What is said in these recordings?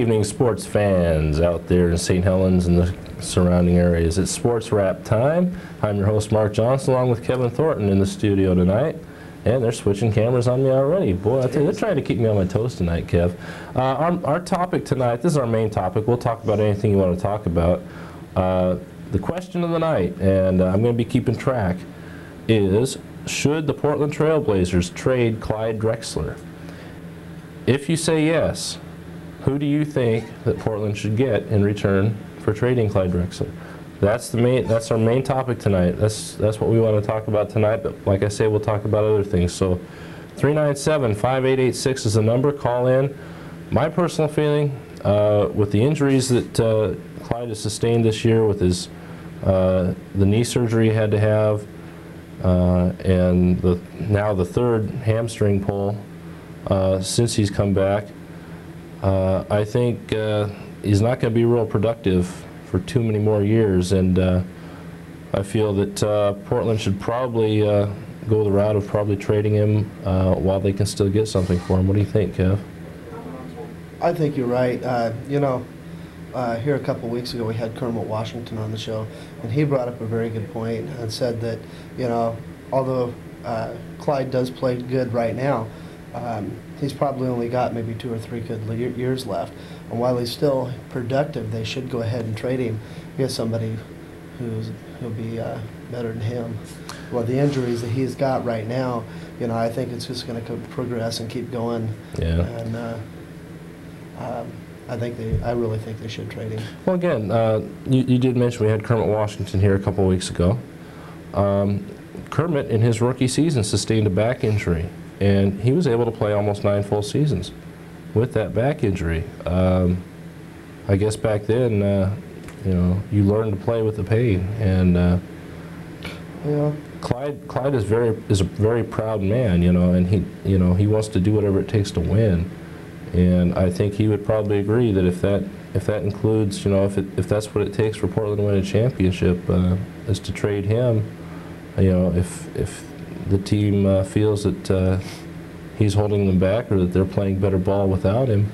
evening, sports fans out there in St. Helens and the surrounding areas. It's Sports Wrap time. I'm your host, Mark Johnson, along with Kevin Thornton in the studio tonight. And they're switching cameras on me already. Boy, I tell you, they're trying to keep me on my toes tonight, Kev. Our topic tonight, this is our main topic. We'll talk about anything you want to talk about. The question of the night, and I'm going to be keeping track, is should the Portland Trail Blazers trade Clyde Drexler? If you say yes, who do you think that Portland should get in return for trading Clyde Drexler? That's our main topic tonight. That's what we want to talk about tonight, but like I say, we'll talk about other things. So 397-5886 is the number. Call in. My personal feeling, with the injuries that Clyde has sustained this year, with his the knee surgery he had to have, and now the third hamstring pull since he's come back, I think he's not going to be real productive for too many more years, and I feel that Portland should probably go the route of probably trading him while they can still get something for him. What do you think, Kev? I think you're right. Here a couple of weeks ago we had Kermit Washington on the show, and he brought up a very good point and said that, although Clyde does play good right now, he's probably only got maybe 2 or 3 good years left. And while he's still productive, they should go ahead and trade him, get somebody who'll be better than him. Well, the injuries that he's got right now, I think it's just going to progress and keep going. Yeah. And I really think they should trade him. Well, again, you did mention we had Kermit Washington here a couple of weeks ago. Kermit, in his rookie season, sustained a back injury, and he was able to play almost 9 full seasons with that back injury. I guess back then, you learned to play with the pain, and yeah. Clyde is a very proud man, and he wants to do whatever it takes to win, and I think he would probably agree that if that includes, if that's what it takes for Portland to win a championship, is to trade him. If the team feels that he's holding them back, or that they're playing better ball without him,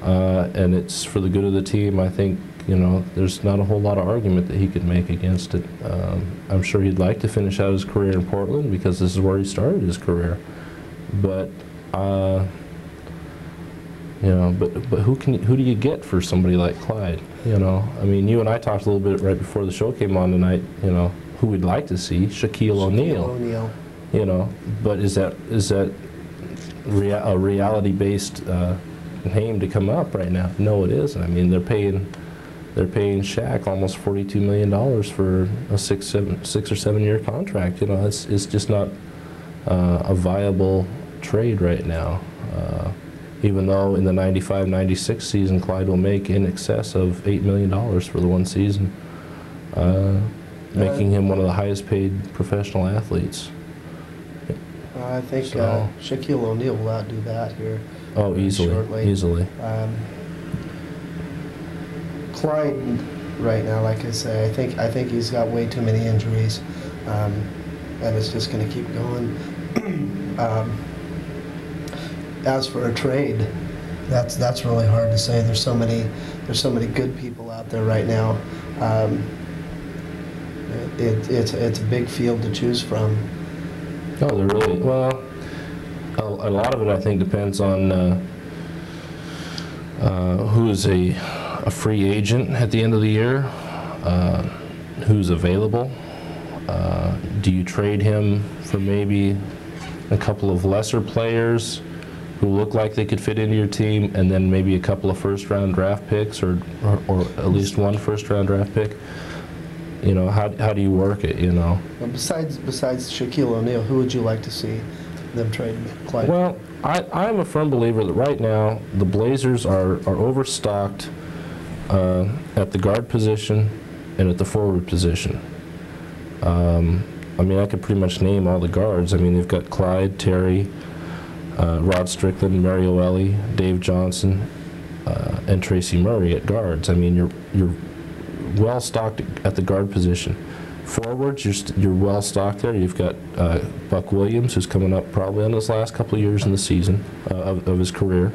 and it's for the good of the team, I think, there's not a whole lot of argument that he could make against it. I'm sure he'd like to finish out his career in Portland because this is where he started his career. But but who do you get for somebody like Clyde? I mean, you and I talked a little bit right before the show came on tonight. Who we'd like to see, Shaquille O'Neal. But is that a reality-based name to come up right now? No, it isn't. I mean, they're paying Shaq almost $42 million for a 6 or 7 year contract. It's just not a viable trade right now. Even though in the 95-96 season, Clyde will make in excess of $8 million for the one season, making him one of the highest paid professional athletes. I think Shaquille O'Neal will outdo that here. Oh, easily. Clyde, right now, like I say, I think he's got way too many injuries, and it's just going to keep going. As for a trade, that's really hard to say. There's so many good people out there right now. It's a big field to choose from. Oh, they're really, well, a lot of it I think depends on who's a free agent at the end of the year, who's available. Do you trade him for maybe a couple of lesser players who look like they could fit into your team, and then maybe a couple of first-round draft picks, or at least one first-round draft pick? How do you work it, Well, besides Shaquille O'Neal, who would you like to see them trade Clyde? Well, I'm a firm believer that right now the Blazers are overstocked at the guard position and at the forward position. I mean, I could pretty much name all the guards. I mean, they've got Clyde, Terry, Rod Strickland, Mario Ellie, Dave Johnson, and Tracy Murray at guards. I mean, you're well stocked at the guard position. Forwards, you're well stocked there. You've got Buck Williams, who's coming up probably in his last couple of years in the season of his career.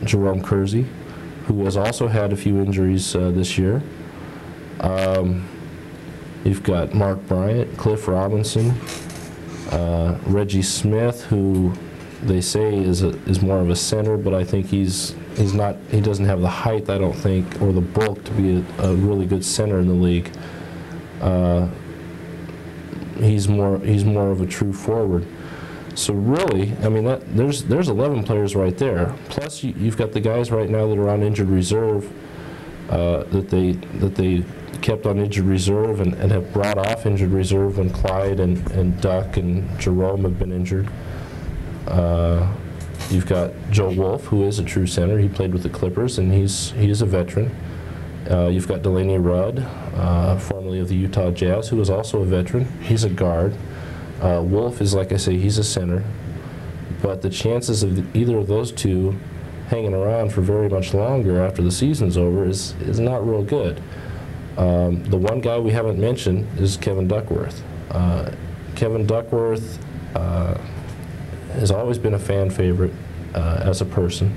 Jerome Kersey, who has also had a few injuries this year. You've got Mark Bryant, Cliff Robinson, Reggie Smith, who they say is more of a center, but I think he doesn't have the height, I don't think, or the bulk to be a really good center in the league. He's more of a true forward. So really, I mean, there's 11 players right there. Plus, you've got the guys right now that are on injured reserve that they kept on injured reserve and have brought off injured reserve when Clyde and Duck and Jerome have been injured. You've got Joe Wolf, who is a true center. He played with the Clippers, and he is a veteran. You've got Delaney Rudd, formerly of the Utah Jazz, who is also a veteran. He's a guard. Wolf is, like I say, he's a center. But the chances of either of those two hanging around for very much longer after the season's over is not real good. The one guy we haven't mentioned is Kevin Duckworth. Kevin Duckworth has always been a fan favorite as a person.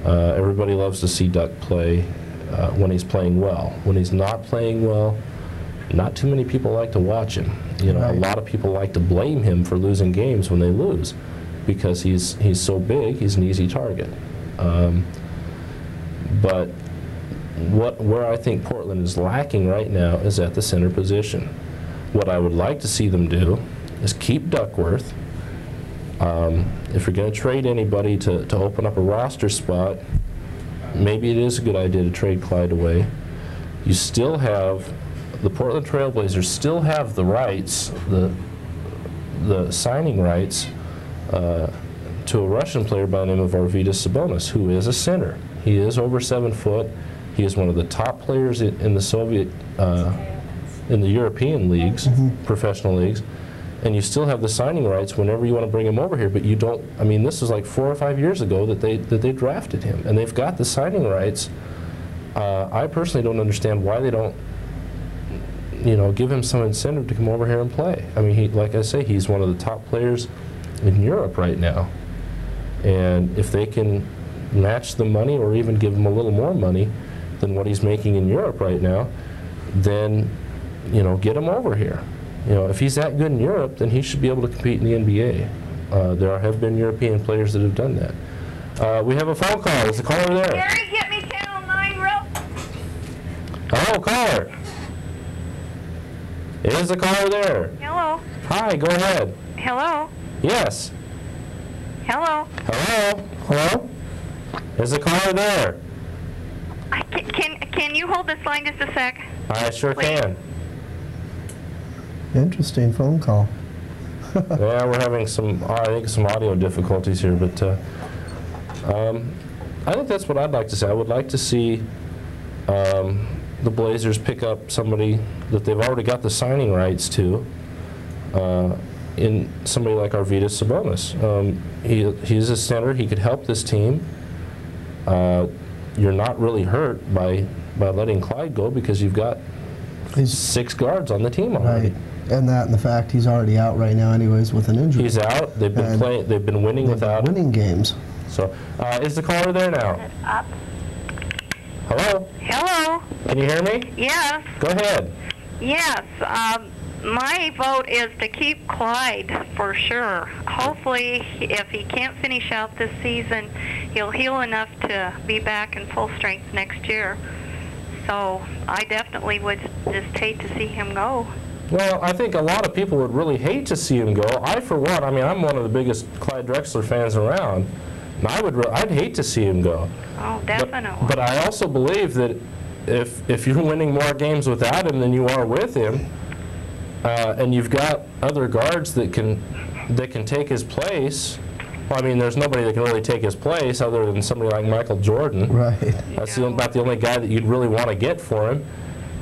Everybody loves to see Duck play when he's playing well. When he's not playing well, not too many people like to watch him. You know, Right. A lot of people like to blame him for losing games when they lose, because he's so big, he's an easy target. But where I think Portland is lacking right now is at the center position. What I would like to see them do is keep Duckworth. If you're going to trade anybody to open up a roster spot, maybe it is a good idea to trade Clyde away. You still have, the Portland Trailblazers still have the rights, the signing rights to a Russian player by the name of Arvydas Sabonis, who is a center. He is over 7 foot. He is one of the top players in the Soviet, in the European leagues, professional leagues. And you still have the signing rights whenever you want to bring him over here, but you don't. I mean, this was like 4 or 5 years ago that they drafted him, and they've got the signing rights. I personally don't understand why they don't, give him some incentive to come over here and play. I mean, like I say, he's one of the top players in Europe right now, and if they can match the money or even give him a little more money than what he's making in Europe right now, then get him over here. If he's that good in Europe, then he should be able to compete in the NBA. There have been European players that have done that. We have a phone call. Is the caller there? Gary, get me Channel 9 real. Hello, caller. Is the caller there? Hello. Hi, go ahead. Hello. Yes. Hello. Hello? Hello? Is the caller there? Can you hold this line just a sec? I sure Please. can. Interesting phone call. Yeah, we're having some audio difficulties here, but I think that's what I'd like to see. I would like to see the Blazers pick up somebody that they've already got the signing rights to, in somebody like Arvydas Sabonis. He's a center. He could help this team. You're not really hurt by letting Clyde go, because you've got 6 guards on the team already. Right. And the fact he's already out right now anyways with an injury. He's out. They've been playing. They've been winning without him. Winning games. So, is the caller there now? Up. Hello? Hello. Can you hear me? Yes. Go ahead. Yes. My vote is to keep Clyde for sure. Hopefully, if he can't finish out this season, he'll heal enough to be back in full strength next year. So I definitely would just hate to see him go. Well, I think a lot of people would really hate to see him go. I, for one, I'm one of the biggest Clyde Drexler fans around, and I'd hate to see him go. Oh, definitely. But I also believe that if you're winning more games without him than you are with him, and you've got other guards that can take his place. Well, I mean, there's nobody that can really take his place other than somebody like Michael Jordan. Right. That's about the only guy that you'd really want to get for him.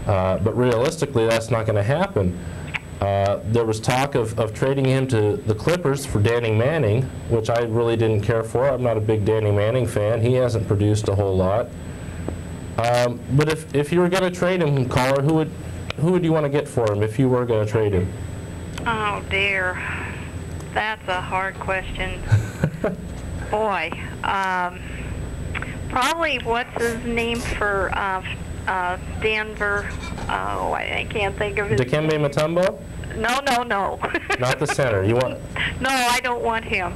But realistically, that's not going to happen. There was talk of trading him to the Clippers for Danny Manning, which I really didn't care for. I'm not a big Danny Manning fan. He hasn't produced a whole lot. But if you were going to trade him, caller, who would you want to get for him if you were going to trade him? Oh, dear. That's a hard question. Boy. Probably what's his name for Denver? Oh, I can't think of his Dikembe Mutombo? No. Not the center. You want? No, I don't want him.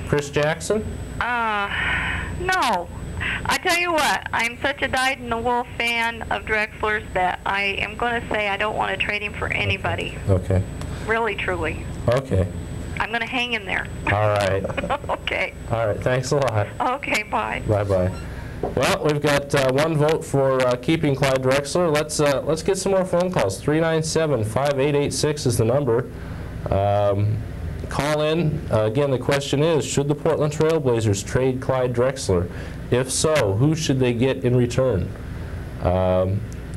Chris Jackson? No. I tell you what, I'm such a dyed-in-the-wool fan of Drexler's that I am going to say I don't want to trade him for anybody. Okay. Really, truly. Okay. I'm going to hang in there. All right. Okay. All right. Thanks a lot. Okay, bye. Bye-bye. Well, we've got one vote for keeping Clyde Drexler. Let's get some more phone calls. 397-5886 is the number. Call in. Again, the question is, should the Portland Trail Blazers trade Clyde Drexler? If so, who should they get in return?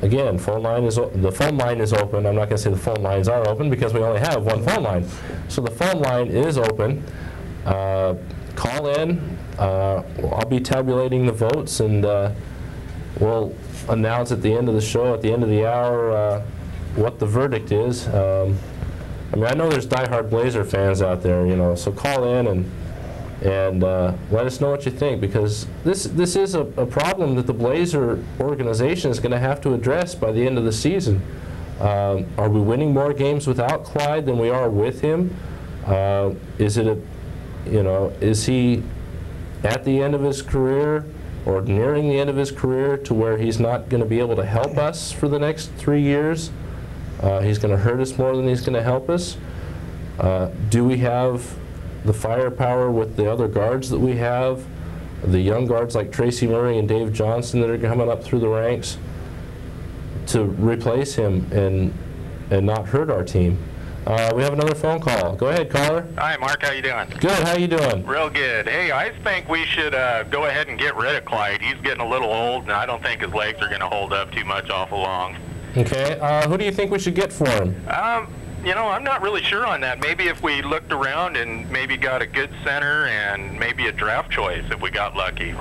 Again, the phone line is open. I'm not going to say the phone lines are open because we only have one phone line. So the phone line is open. Call in. I'll be tabulating the votes, and we'll announce at the end of the show, at the end of the hour, what the verdict is. I mean, I know there's diehard Blazer fans out there, you know, so call in and let us know what you think, because this is a problem that the Blazer organization is going to have to address by the end of the season. Are we winning more games without Clyde than we are with him? Is he at the end of his career or nearing the end of his career to where he's not going to be able to help us for the next 3 years? He's going to hurt us more than he's going to help us. Do we have the firepower with the other guards that we have, the young guards like Tracy Murray and Dave Johnson that are coming up through the ranks, to replace him and not hurt our team? We have another phone call. Go ahead, caller. Hi, Mark. How you doing? Good. How you doing? Real good. Hey, I think we should go ahead and get rid of Clyde. He's getting a little old, and I don't think his legs are going to hold up too much awful long. Okay. Who do you think we should get for him? You know, I'm not really sure on that. Maybe if we looked around and maybe got a good center and maybe a draft choice if we got lucky.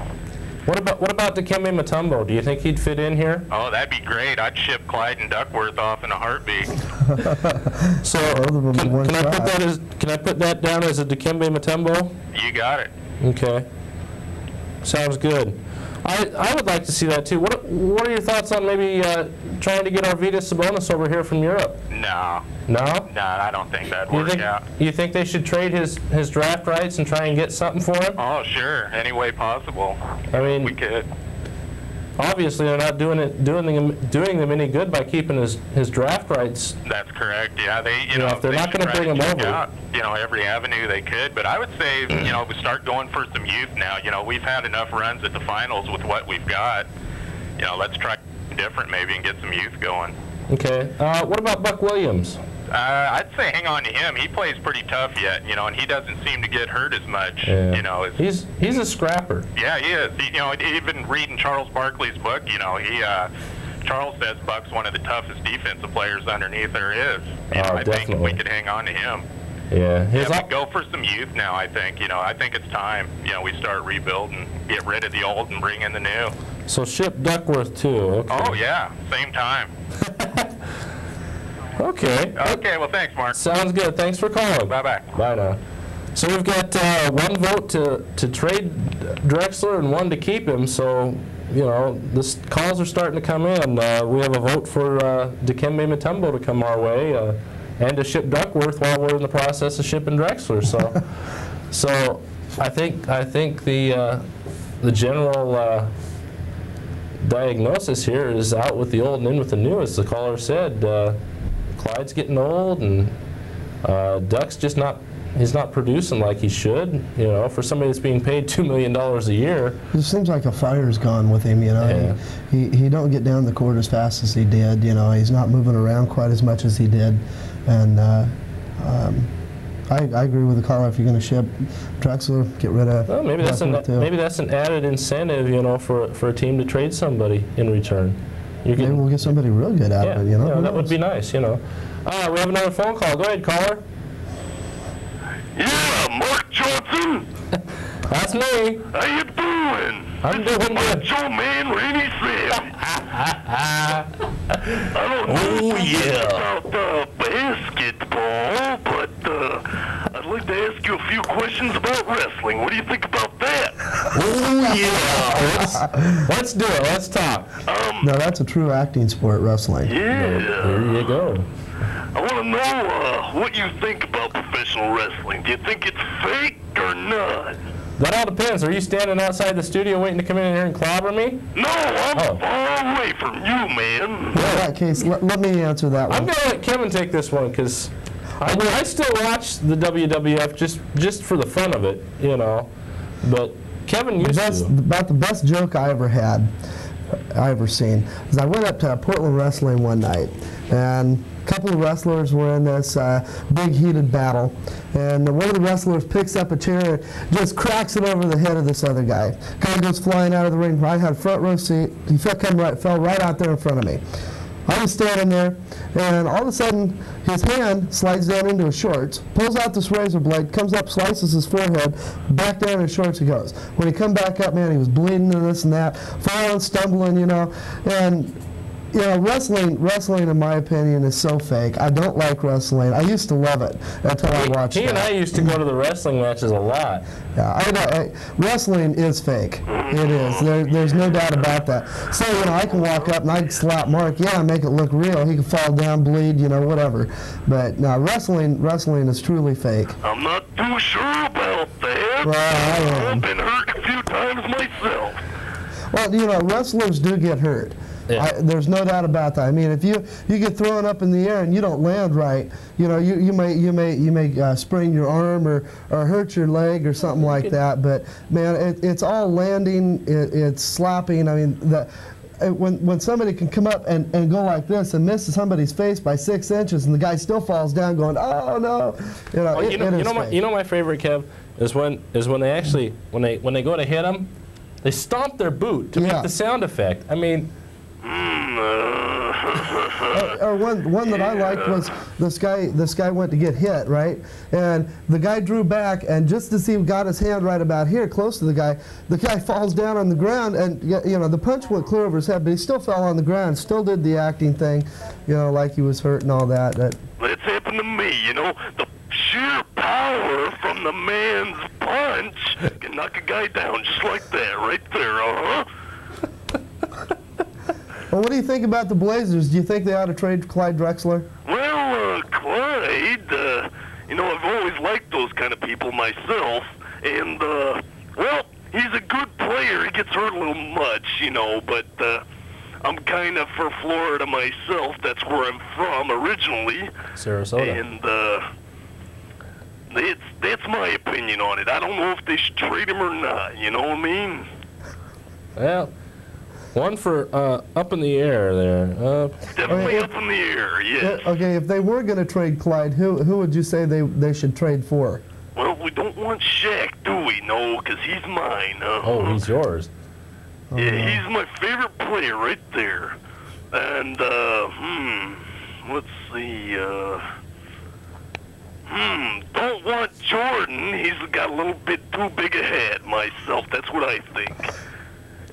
What about Dikembe Mutombo? Do you think he'd fit in here? Oh, that'd be great. I'd ship Clyde and Duckworth off in a heartbeat. So can I put that down as a Dikembe Mutombo? You got it. Okay. Sounds good. I would like to see that too. What are your thoughts on maybe trying to get Arvydas Sabonis over here from Europe? No. No? No, I don't think that'd work out. You think they should trade his draft rights and try and get something for him? Oh, sure. Any way possible. I mean, we could. Obviously, they're not doing them any good by keeping his draft rights. That's correct. Yeah, if they're not going to bring him over, every avenue they could. But I would say, we start going for some youth now. We've had enough runs at the finals with what we've got. Let's try different maybe and get some youth going. Okay. What about Buck Williams? I'd say hang on to him. He plays pretty tough yet, and he doesn't seem to get hurt as much. Yeah. He's a scrapper. Yeah, he is. Even reading Charles Barkley's book, Charles says Buck's one of the toughest defensive players underneath there is. I think if we could hang on to him. Yeah. We go for some youth now, I think. I think it's time, we start rebuilding, get rid of the old and bring in the new. So ship Duckworth too. Okay. Oh, yeah. Same time. Okay. Okay, well, thanks, Mark. Sounds good. Thanks for calling. Bye-bye. Bye now. So we've got one vote to trade Drexler and one to keep him. So, the calls are starting to come in. We have a vote for Dikembe Mutombo to come our way and to ship Duckworth while we're in the process of shipping Drexler. So I think the general diagnosis here is out with the old and in with the new, as the caller said. Clyde's getting old, and Duck's just he's not producing like he should, for somebody that's being paid $2 million a year. It seems like a fire's gone with him, Yeah. He don't get down the court as fast as he did, he's not moving around quite as much as he did, and I agree with the caller. If you're going to ship Drexler, get rid of. Well, maybe that's an added incentive, for a team to trade somebody in return. Maybe we'll get somebody real good out of it. Yeah, that would be nice. We have another phone call. Go ahead, caller. Yeah, Mark Johnson. That's me. How you doing? I'm doing good. Macho Man Randy Savage. I don't know about basketball, but I'd like to ask you a few questions about wrestling. What do you think about that? Oh, yeah. Let's do it. Let's talk. No, that's a true acting sport, wrestling. Yeah. There you go. I want to know what you think about professional wrestling. Do you think it's fake or not? That all depends. Are you standing outside the studio waiting to come in here and clobber me? No, I'm far away from you, man. In that case, let me answer that I'm one. going to let Kevin take this one because I still watch the WWF just for the fun of it, you know. But Kevin used to. About the best joke I ever seen is I went up to Portland Wrestling one night, and a couple of wrestlers were in this big heated battle, and one of the wrestlers picks up a chair and just cracks it over the head of this other guy. Guy goes flying out of the ring. I had a front row seat. He fell right out there in front of me. I was standing there, and all of a sudden, his hand slides down into his shorts, pulls out this razor blade, comes up, slices his forehead, back down in his shorts he goes. When he come back up, man, he was bleeding and this and that, falling, stumbling, you know, and you know, wrestling, in my opinion, is so fake. I don't like wrestling. I used to love it until I watched it. He and I used to go to the wrestling matches a lot. Yeah, wrestling is fake. It is. There's no doubt about that. So, you know, I can walk up and I can slap Mark. Yeah, make it look real. He can fall down, bleed, you know, whatever. But no, wrestling is truly fake. I'm not too sure about that. Well, I am. I've been hurt a few times myself. Well, you know, wrestlers do get hurt. Yeah. There's no doubt about that. I mean, if you get thrown up in the air and you don't land right, you know, you may sprain your arm or hurt your leg or something like that. But man, it's all landing. It's slapping. I mean, when somebody can come up and go like this and miss somebody's face by 6 inches and the guy still falls down going, oh no, you know, you know my favorite, Kev, is when they actually when they go to hit him, they stomp their boot to make the sound effect. I mean. Or one that I liked was this guy went to get hit, right? And the guy drew back, and just as he got his hand right about here, close to the guy falls down on the ground, and you know, the punch went clear over his head, but he still fell on the ground, still did the acting thing, you know, like he was hurt and all that. It's happened to me, you know, the sheer power from the man's punch can knock a guy down just like that, right there, Well, what do you think about the Blazers? Do you think they ought to trade Clyde Drexler? Well, Clyde, you know, I've always liked those kind of people myself, and, well, he's a good player. He gets hurt a little much, you know, but, I'm kind of for Florida myself. That's where I'm from originally. Sarasota. And, that's my opinion on it. I don't know if they should trade him or not, you know what I mean? Well, one for up in the air there. Definitely up in the air, yes. Okay, if they were going to trade Clyde, who would you say they should trade for? Well, we don't want Shaq, do we? No, because he's mine. Oh, he's yours. Yeah, he's my favorite player right there. And, let's see, don't want Jordan. He's got a little bit too big a head myself. That's what I think.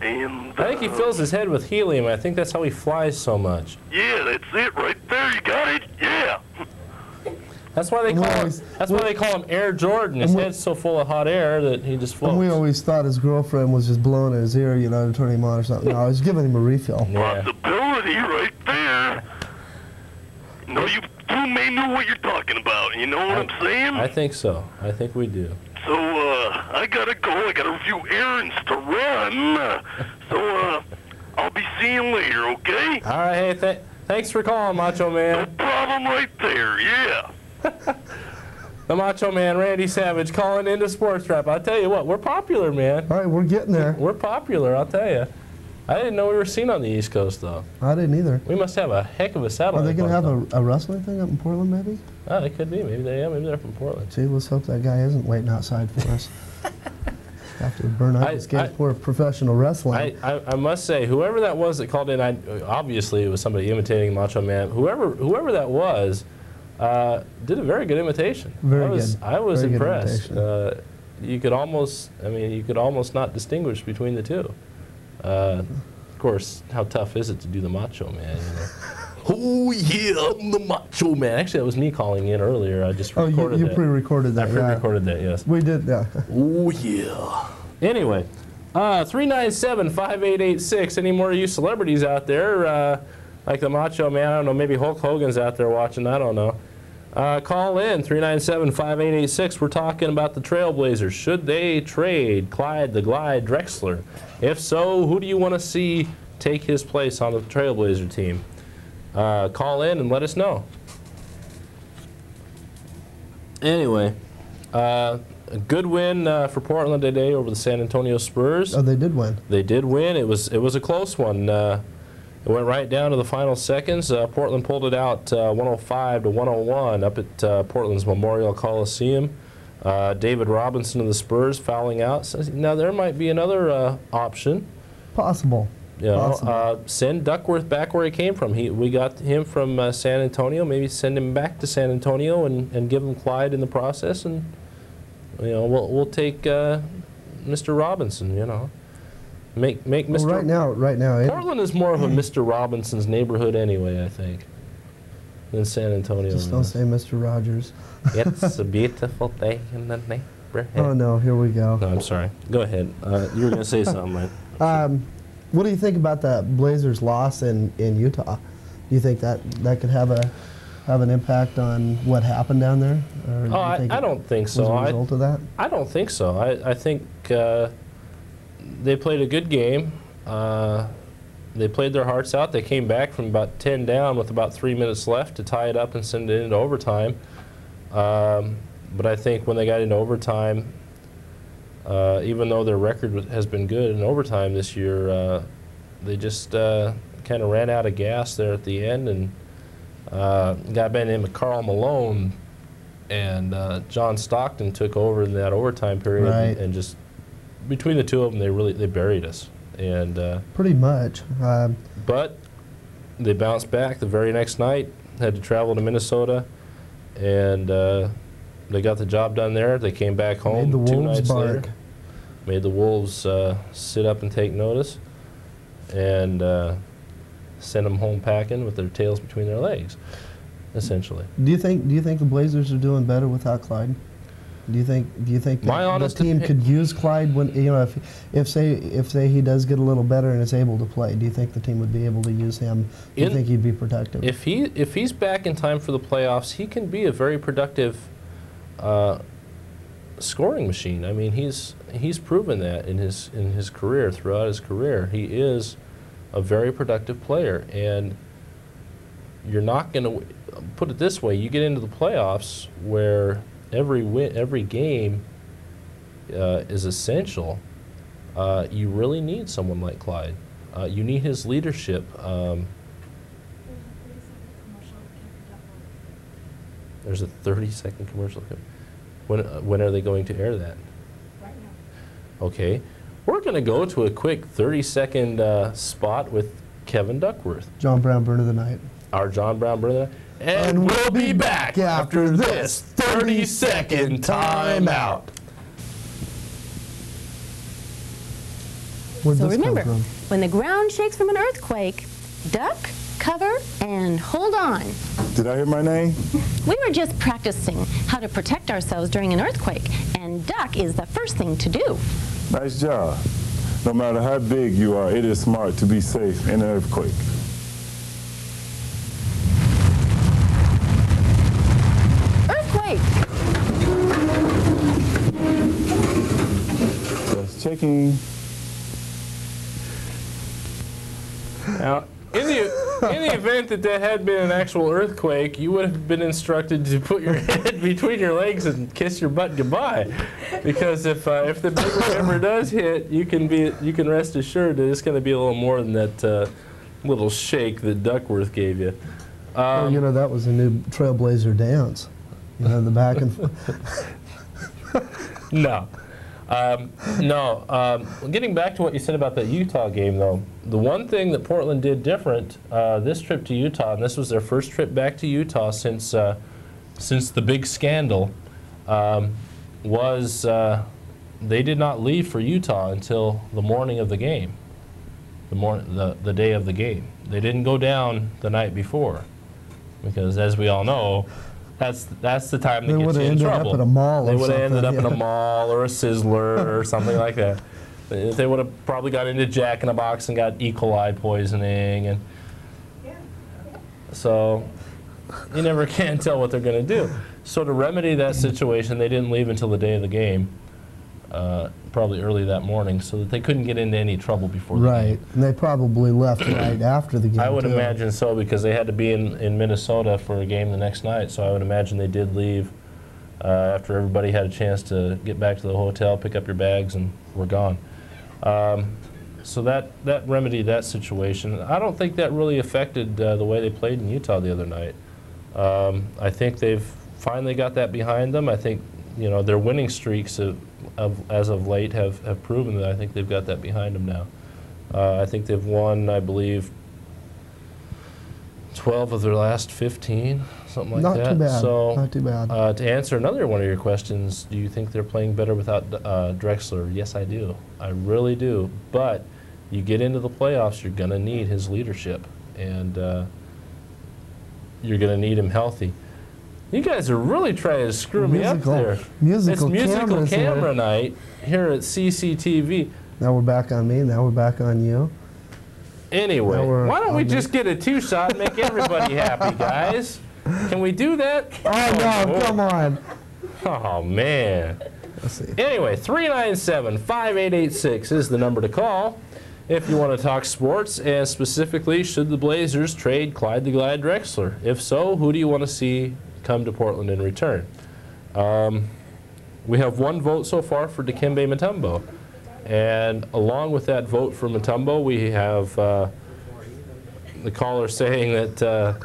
And, I think he fills his head with helium. I think that's how he flies so much. Yeah, that's it right there. You got it? Yeah. That's why they call him Air Jordan. His head's so full of hot air that he just floats. And we always thought his girlfriend was just blowing in his ear, you know, to turn him on or something. No, I was giving him a refill. Yeah. Possibility right there. No, you two may know what you're talking about. You know what I'm saying? I think so. I think we do. So, I gotta go. I got a few errands to run. So, I'll be seeing you later, okay? All right. Hey, thanks for calling, Macho No Man. problem right there, yeah. The Macho Man Randy Savage calling into Sports Rap. I'll tell you what, we're popular, man. All right, we're getting there. We're popular, I'll tell you. I didn't know we were seen on the East Coast, though. I didn't either. We must have a heck of a satellite. Are they going to have phone, a wrestling thing up in Portland, maybe? Oh, they could be. Maybe they're from Portland. Gee, let's hope that guy isn't waiting outside for us. Have to burn out his gate for professional wrestling. I must say, whoever that was that called in, obviously it was somebody imitating Macho Man. Whoever that was did a very good imitation. Very good. I was Very impressed. good You could almost not distinguish between the two. Of course, how tough is it to do the Macho Man? You know? Oh yeah, I'm the Macho Man. Actually, that was me calling in earlier. I just recorded you pre-recorded that. I pre-recorded that. Yes. We did. Yeah. Oh yeah. Anyway, 397-5886. Any more of you celebrities out there, like the Macho Man? I don't know, maybe Hulk Hogan's out there watching. I don't know. Call in, 397-5886. We're talking about the Trailblazers. Should they trade Clyde the Glide Drexler? If so, who do you want to see take his place on the Trailblazer team? Call in and let us know. Anyway, a good win for Portland today over the San Antonio Spurs. Oh, they did win. They did win. It was a close one. It went right down to the final seconds. Portland pulled it out 105-101 up at Portland's Memorial Coliseum. David Robinson of the Spurs fouling out. So now there might be another option. Possible. You know, send Duckworth back where he came from. We got him from San Antonio. Maybe send him back to San Antonio and give him Clyde in the process. And you know, we'll take Mr. Robinson. You know. Make Mr. Well, right now, Portland is more of a Mr. Robinson's neighborhood anyway, I think, than San Antonio. Just don't say Mr. Rogers. It's a beautiful day in the neighborhood. Oh no, here we go. No, I'm sorry. Go ahead. You were going to say something, right? What do you think about the Blazers' loss in Utah? Do you think that could have an impact on what happened down there? Or Oh, I don't think so. Was a result of that? I don't think so. I think they played a good game. They played their hearts out. They came back from about 10 down with about 3 minutes left to tie it up and send it into overtime. But I think when they got into overtime, even though their record has been good in overtime this year, they just kind of ran out of gas there at the end. And a guy by the name of Karl Malone and John Stockton took over in that overtime period, right. and just between the two of them, they buried us. And pretty much. But they bounced back the very next night. Had to travel to Minnesota, and they got the job done there. They came back home Made the 2 Wolves nights bark. later. Made the Wolves sit up and take notice, and sent them home packing with their tails between their legs, essentially. Do you think the Blazers are doing better without Clyde? Do you think the team could use Clyde when, you know, if say he does get a little better and is able to play? Do you think the team would be able to use him? Do you think he'd be productive? If he's back in time for the playoffs, he can be a very productive scoring machine. I mean, he's proven that in his career, throughout his career. He is a very productive player, and you're not going to put it this way. You get into the playoffs where every game is essential. You really need someone like Clyde. You need his leadership. There's a 30-second commercial. When are they going to air that? Right now. Okay. We're going to go to a quick 30-second spot with Kevin Duckworth. John Brown Burn of the Night. Our John Brown Burn of the Night. And we'll be back after this 30-second timeout. Where'd So this come remember, from? when the ground shakes from an earthquake, duck, cover, and hold on. Did I hear my name? We were just practicing how to protect ourselves during an earthquake, and duck is the first thing to do. Nice job. No matter how big you are, it is smart to be safe in an earthquake. Earthquake! Just checking. Now, in the event that had been an actual earthquake, you would have been instructed to put your head between your legs and kiss your butt goodbye, because if the big one ever does hit, you can rest assured that it's going to be a little more than that little shake that Duckworth gave you. Well, you know, that was a new Trailblazer dance. You know, the back and forth. No. Getting back to what you said about that Utah game, though, the one thing that Portland did different this trip to Utah, and this was their first trip back to Utah since the big scandal, was they did not leave for Utah until the morning of the game, the day of the game. They didn't go down the night before, because as we all know, that's the time that gets you in trouble. They would have ended up at a mall. They would have ended up in a mall or a Sizzler or something like that. They would have probably got into Jack in the Box and got E. coli poisoning, and so you never can tell what they're going to do. So to remedy that situation, they didn't leave until the day of the game, probably early that morning, so that they couldn't get into any trouble before the game. Right, and they probably left right after the game. I would too. imagine so, because they had to be in Minnesota for a game the next night, so I would imagine they did leave after everybody had a chance to get back to the hotel, pick up your bags, and we're gone. So that remedied that situation. I don't think that really affected the way they played in Utah the other night. I think they've finally got that behind them. I think, you know, their winning streaks as of late have proven that I think they've got that behind them now. I think they've won, I believe, 12 of their last 15, something like Not that. too bad. So, not too bad. to answer another one of your questions, do you think they're playing better without Drexler? Yes, I do. I really do. But you get into the playoffs, you're going to need his leadership, and you're going to need him healthy. You guys are really trying to screw me up there. Musical It's musical camera here. night here at CCTV. Now we're back on me. Now we're back on you. Anyway, why don't we on just get a two-shot and make everybody happy, guys? Can we do that? Oh, no, come on. Oh, man. Let's see. Anyway, 397-5886 is the number to call if you want to talk sports, and specifically, should the Blazers trade Clyde the Glide Drexler? If so, who do you want to see come to Portland in return? We have one vote so far for Dikembe Mutombo. And along with that vote for Mutombo, we have the caller saying that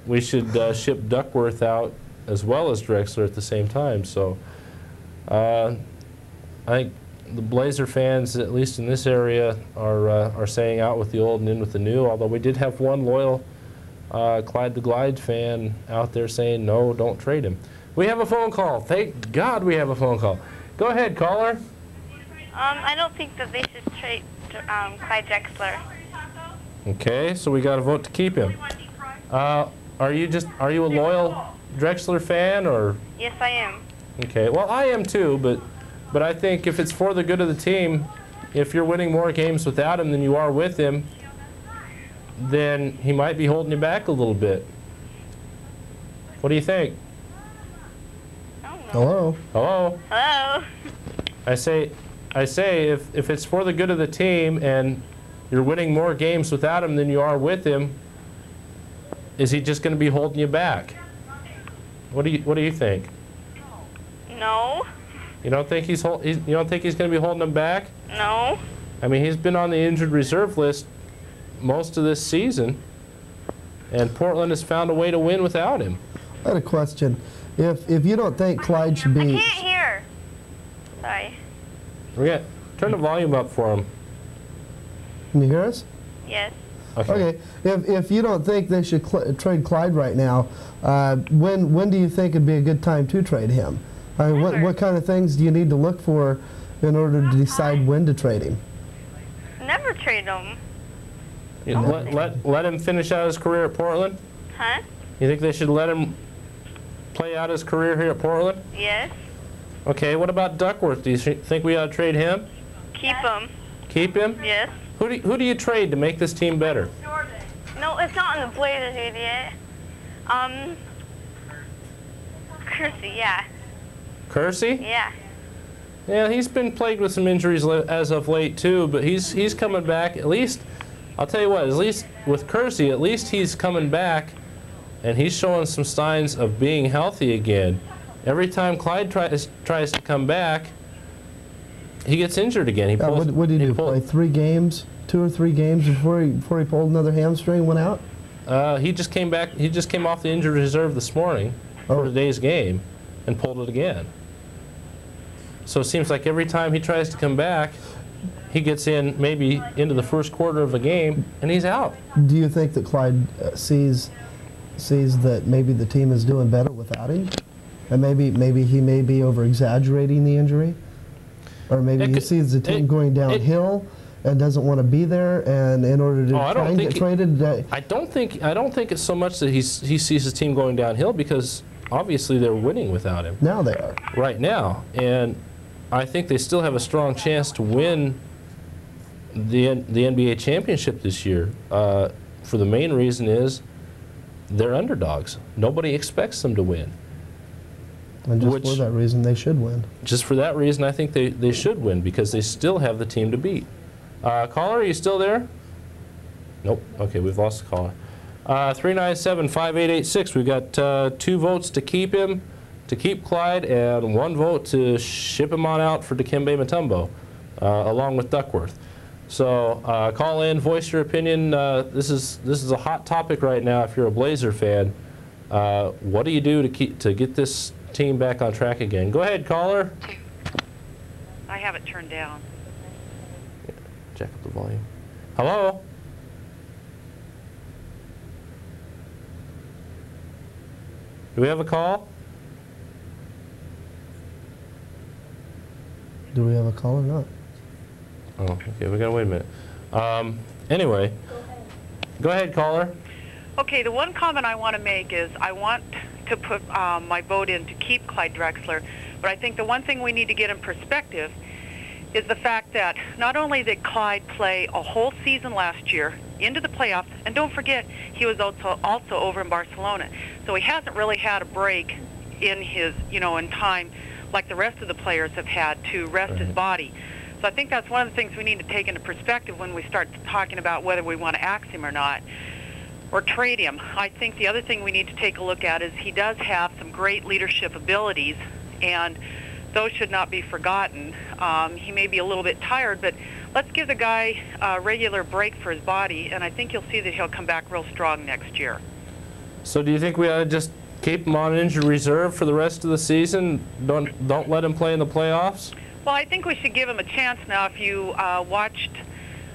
we should ship Duckworth out as well as Drexler at the same time. So I think the Blazer fans, at least in this area, are saying out with the old and in with the new, although we did have one loyal Clyde the Glide fan out there saying, no, don't trade him. We have a phone call. Thank God we have a phone call. Go ahead, caller. I don't think that they should trade Clyde Drexler. Okay, so we got a vote to keep him. Are you a loyal Drexler fan, or? Yes, I am. Okay, well, I am too, but I think if it's for the good of the team, if you're winning more games without him than you are with him, then he might be holding you back a little bit. What do you think? Hello? Hello? Hello? I say if it's for the good of the team and you're winning more games without him than you are with him, is he just going to be holding you back? What do you think? No. You don't think he's going to be holding him back? No. I mean, he's been on the injured reserve list most of this season, and Portland has found a way to win without him. I had a question. If you don't think Clyde should be... I can't hear. Sorry. Turn the volume up for him. Can you hear us? Yes. Okay. If you don't think they should trade Clyde right now, when do you think it'd be a good time to trade him? I mean, what kind of things do you need to look for in order to decide when to trade him? Never trade him. Let him finish out his career at Portland? Huh? You think they should let him play out his career here at Portland? Yes. Okay, what about Duckworth? Do you think we ought to trade him? Keep him. Keep him? Yes. Who do you trade to make this team better? No, it's not in the Blazers yet. Kersey, yeah. Kersey? Yeah. Yeah, he's been plagued with some injuries as of late too, but he's coming back. At least, I'll tell you what, at least with Kersey, at least he's coming back and he's showing some signs of being healthy again. Every time Clyde tries to come back, he gets injured again. What did he do? Play 3 games, 2 or 3 games before he pulled another hamstring and went out? He just came back. He just came off the injured reserve this morning for today's game and pulled it again. So it seems like every time he tries to come back, he gets in maybe into the first quarter of a game and he's out. Do you think that Clyde sees that maybe the team is doing better without him? And maybe he may be over-exaggerating the injury? Or maybe he sees the team going downhill and doesn't want to be there, and in order to try and get traded... I don't think it's so much that he sees his team going downhill, because obviously they're winning without him. Now they are. Right now. And I think they still have a strong chance to win the NBA championship this year. For the main reason is they're underdogs. Nobody expects them to win. And just for that reason, they should win. Just for that reason, I think they should win, because they still have the team to beat. Caller, are you still there? Nope. Okay, we've lost the caller. 397-5886. We've got 2 votes to keep him, to keep Clyde, and 1 vote to ship him on out for Dikembe Mutombo, along with Duckworth. So call in, voice your opinion. This is a hot topic right now. If you're a Blazer fan, what do you do to get this team back on track again? Go ahead, caller. I have it turned down. Yeah, check up the volume. Hello. Do we have a call? Do we have a call or not? Oh, okay. We gotta wait a minute. Anyway, go ahead, caller. Okay, the one comment I want to make is I want to put my vote in to keep Clyde Drexler, but I think the one thing we need to get in perspective is the fact that not only did Clyde play a whole season last year into the playoffs, and don't forget he was also over in Barcelona, so he hasn't really had a break in his, in time like the rest of the players have had to rest his body. So I think that's one of the things we need to take into perspective when we start talking about whether we want to axe him or not, or trade him. I think the other thing we need to take a look at is he does have some great leadership abilities, and those should not be forgotten. He may be a little bit tired, but let's give the guy a regular break for his body, and I think you'll see that he'll come back real strong next year. So do you think we ought to just keep him on injured reserve for the rest of the season? Don't let him play in the playoffs? Well, I think we should give him a chance now. If you watched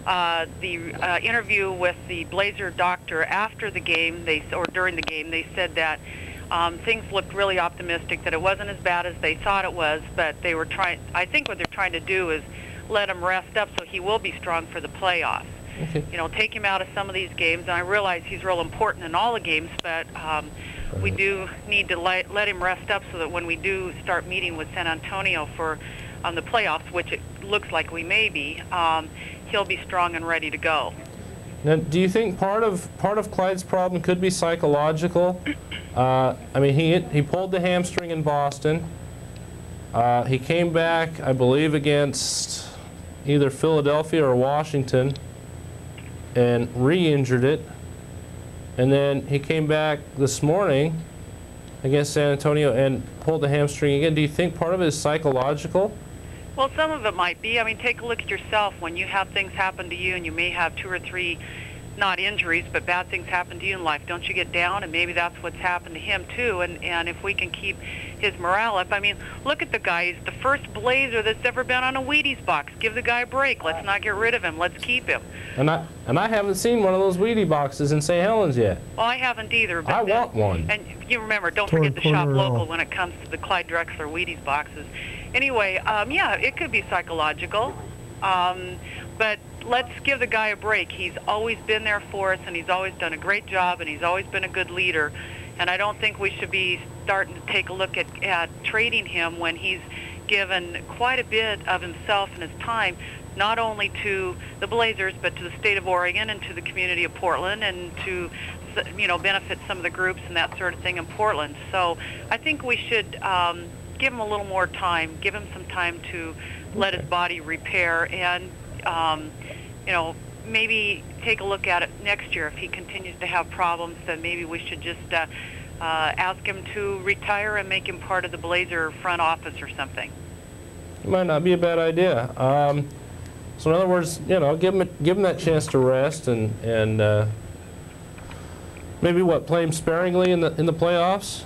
the interview with the Blazer doctor after the game, or during the game, they said that things looked really optimistic, that it wasn't as bad as they thought it was, but they were I think what they're trying to do is let him rest up so he will be strong for the playoffs. Okay. Take him out of some of these games, and I realize he's real important in all the games, but we do need to let him rest up so that when we do start meeting with San Antonio for the playoffs, which it looks like we may be, he'll be strong and ready to go. Now, do you think part of Clyde's problem could be psychological? I mean, he pulled the hamstring in Boston. He came back, I believe, against either Philadelphia or Washington and re-injured it. And then he came back this morning against San Antonio and pulled the hamstring again. Do you think part of it is psychological? Well, some of it might be. I mean, take a look at yourself. When you have things happen to you, and you may have 2 or 3, not injuries, but bad things happen to you in life, don't you get down? And maybe that's what's happened to him, too. And if we can keep his morale up, I mean, look at the guy. He's the first Blazer that's ever been on a Wheaties box. Give the guy a break. Let's not get rid of him. Let's keep him. And I haven't seen one of those Wheaties boxes in St. Helens yet. Well, I haven't either. But I want one. And you remember, don't forget to shop local when it comes to the Clyde Drexler Wheaties boxes. Anyway, yeah, it could be psychological, but let's give the guy a break. He's always been there for us, and he's always done a great job, and he's always been a good leader. And I don't think we should be starting to take a look at trading him when he's given quite a bit of himself and his time, not only to the Blazers, but to the state of Oregon and to the community of Portland, and to benefit some of the groups and that sort of thing in Portland. So I think we should give him a little more time, give him some time to let his body repair, and maybe take a look at it next year. If he continues to have problems, then maybe we should just ask him to retire and make him part of the Blazer front office or something. It might not be a bad idea. So in other words, give him that chance to rest, and maybe play him sparingly in the playoffs.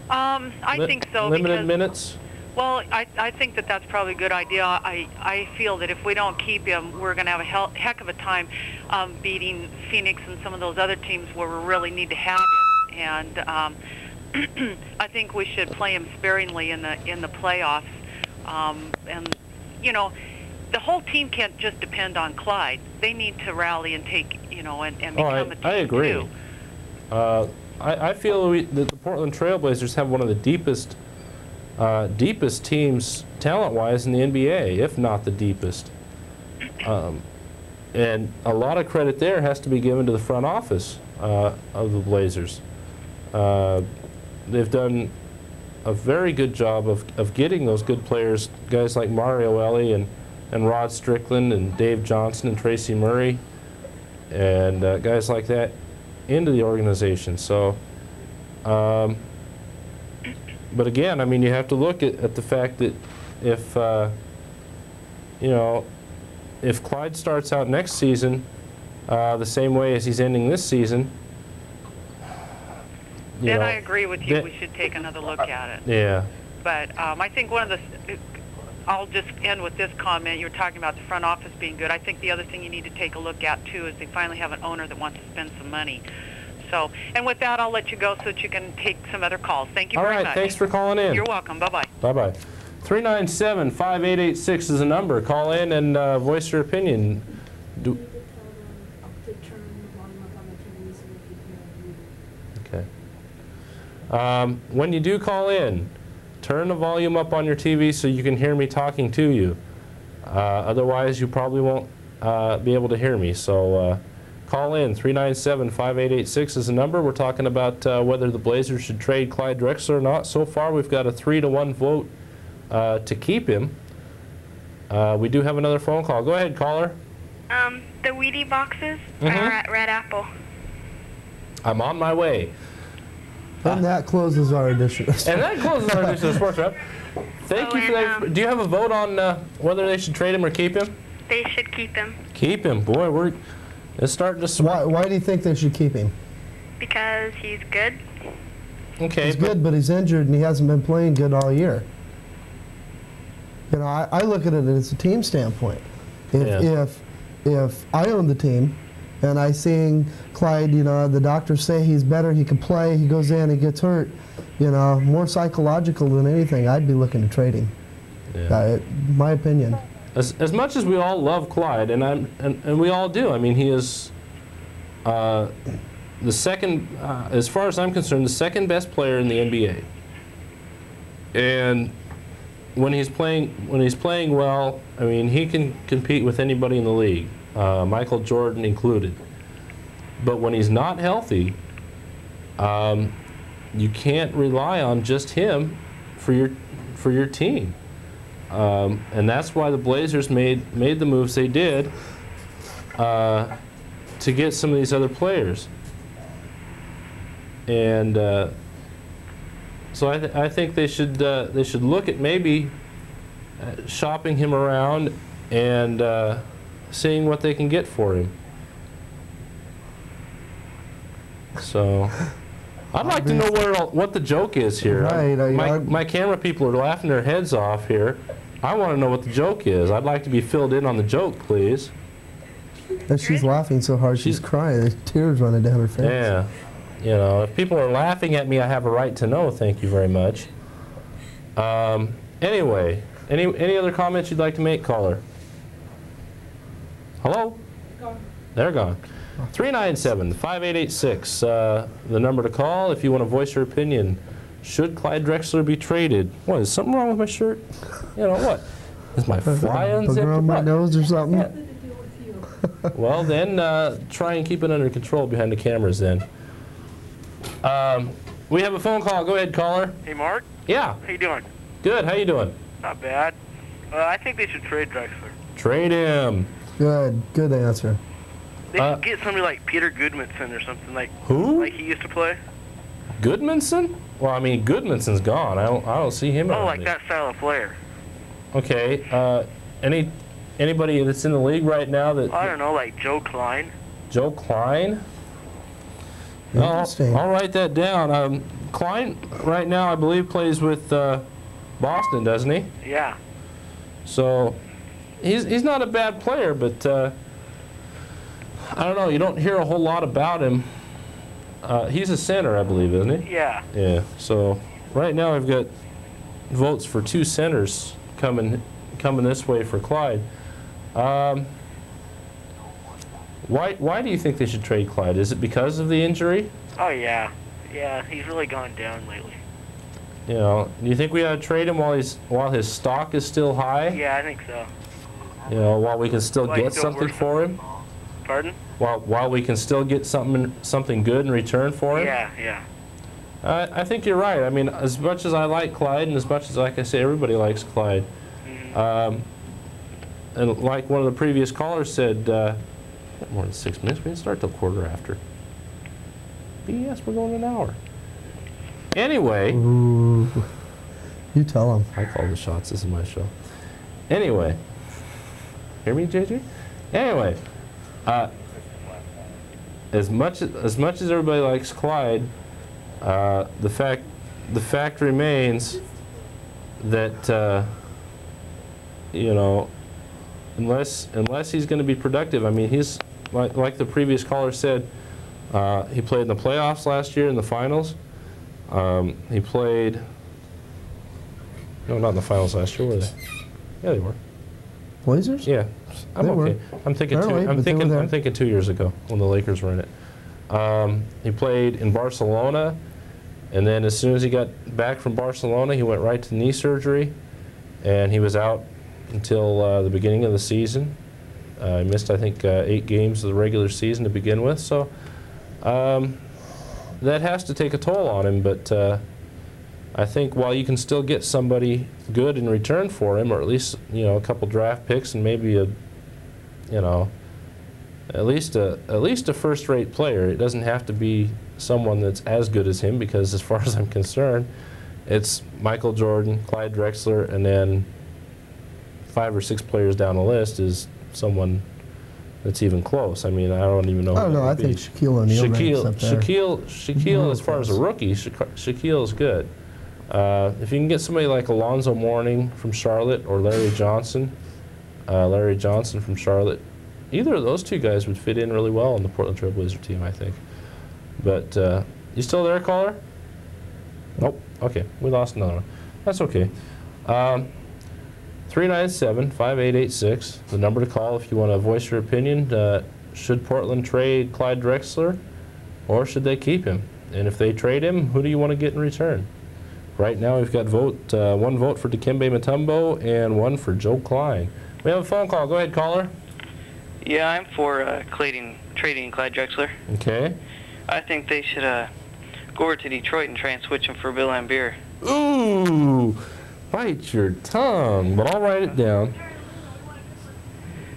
I think so. Limited minutes? Well, I think that's probably a good idea. I feel that if we don't keep him, we're going to have a heck of a time beating Phoenix and some of those other teams where we really need to have him. And I think we should play him sparingly in the playoffs. And the whole team can't just depend on Clyde. They need to rally and take and become a team I agree. Too. I feel that the Portland Trailblazers have one of the deepest deepest teams talent-wise in the NBA, if not the deepest. And a lot of credit there has to be given to the front office of the Blazers. They've done a very good job of getting those good players, guys like Mario Elie and Rod Strickland and Dave Johnson and Tracy Murray and guys like that into the organization. So, but again, I mean, you have to look at the fact that if, you know, if Clyde starts out next season the same way as he's ending this season, then I agree with you. We should take another look at it. Yeah. But I think one of the, I'll just end with this comment. You were talking about the front office being good. I think the other thing you need to take a look at, too, is they finally have an owner that wants to spend some money. So, and with that, I'll let you go so that you can take some other calls. Thank you very much. All right, thanks for calling in. You're welcome. Bye-bye. Bye-bye. 397-5886 is the number. Call in and voice your opinion. Okay. When you do call in, turn the volume up on your TV so you can hear me talking to you. Otherwise, you probably won't be able to hear me. So call in. 397-5886 is the number. We're talking about whether the Blazers should trade Clyde Drexler or not. So far, we've got a 3-to-1 vote to keep him. We do have another phone call. Go ahead, caller. The Wheatie boxes are at Red Apple. I'm on my way. And that closes our edition. And that closes our edition of Sports Wrap. Thank you for that. Do you have a vote on whether they should trade him or keep him? They should keep him. Keep him. Boy, it's starting to... Why do you think they should keep him? Because he's good. Okay. He's good, but he's injured and he hasn't been playing good all year. You know, I look at it as a team standpoint. If I own the team and I seen Clyde, you know, the doctors say he's better, he can play, he goes in, he gets hurt, you know, more psychological than anything, I'd be looking to trade him. Yeah. My opinion. As much as we all love Clyde, and we all do, I mean, he is the second, as far as I'm concerned, the second best player in the NBA. And when he's playing well, I mean, he can compete with anybody in the league, Michael Jordan included. But when he's not healthy, you can't rely on just him for your team. And that's why the Blazers made the moves they did to get some of these other players. And so I think they should look at maybe shopping him around and seeing what they can get for him. So I'd like to know what the joke is here. Right, my camera people are laughing their heads off here. I want to know what the joke is. I'd like to be filled in on the joke, please. And she's laughing so hard she's crying. There's tears running down her face. Yeah. You know, if people are laughing at me, I have a right to know. Thank you very much. Anyway, any other comments you'd like to make, caller? Hello? Gone. They're gone. 397-5886, the number to call if you want to voice your opinion. Should Clyde Drexler be traded? What, is something wrong with my shirt? You know, what? Is my fly unzipped? On my nose or something? Yeah. Well, then try and keep it under control behind the cameras then. We have a phone call. Go ahead, caller. Hey, Mark? Yeah. How you doing? Good. How you doing? Not bad. I think they should trade Drexler. Trade him. Good answer. They should get somebody like Peter Goodmanson or something like. Who? Like he used to play. Goodmanson? Well, I mean, Goodmanson's gone. I don't see him. Oh, like that style of player. Okay. Anybody that's in the league right now that? I don't know, like Joe Klein. Joe Klein? Interesting. I'll write that down. Klein right now, I believe, plays with Boston, doesn't he? Yeah. So he's not a bad player, but I don't know. You don't hear a whole lot about him. He's a center, I believe, isn't he? Yeah. Yeah. So right now I've got votes for 2 centers coming this way for Clyde. Why do you think they should trade Clyde? Is it because of the injury? Oh yeah, yeah. He's really gone down lately. You know, do you think we ought to trade him while his stock is still high? Yeah, I think so. You know, while we can still get something for him? Pardon? While we can still get something good in return for him? Yeah, yeah. I think you're right. I mean, as much as I like Clyde, and as much as, like I say, everybody likes Clyde, and like one of the previous callers said, more than 6 minutes. We didn't start till quarter after. BS, we're going an hour. Anyway. Ooh. You tell him. I call the shots. This is my show. Anyway. Hear me, JJ? Anyway. As much as everybody likes Clyde, the fact remains that you know, unless he's going to be productive. I mean, he's like the previous caller said. He played in the playoffs last year in the finals. He played. No, not in the finals last year, were they? Yeah, they were. Blazers? Yeah, I'm okay. I'm thinking. I'm thinking 2 years ago when the Lakers were in it. He played in Barcelona, and then as soon as he got back from Barcelona, he went right to knee surgery, and he was out until the beginning of the season. He missed, I think, 8 games of the regular season to begin with. So that has to take a toll on him. But I think while you can still get somebody good in return for him, or at least a couple draft picks and maybe at least a first-rate player. It doesn't have to be someone that's as good as him, because as far as I'm concerned, it's Michael Jordan, Clyde Drexler, and then 5 or 6 players down the list is someone that's even close. I mean, I don't even know. Oh no, I think Shaquille O'Neal ranks up there. Shaquille, as far as a rookie, Shaquille is good. If you can get somebody like Alonzo Mourning from Charlotte or Larry Johnson from Charlotte, either of those 2 guys would fit in really well on the Portland Trail Blazer team, I think. But you still there, caller? Nope. Okay, we lost another one. That's okay. 397-5886, the number to call if you want to voice your opinion. Should Portland trade Clyde Drexler, or should they keep him? And if they trade him, who do you want to get in return? Right now we've got 1 vote for Dikembe Mutombo and 1 for Joe Klein. We have a phone call. Go ahead, caller. Yeah, I'm for trading Clyde Drexler. Okay. I think they should go over to Detroit and try and switch him for Bill Laimbeer. Ooh, bite your tongue, but I'll write it down.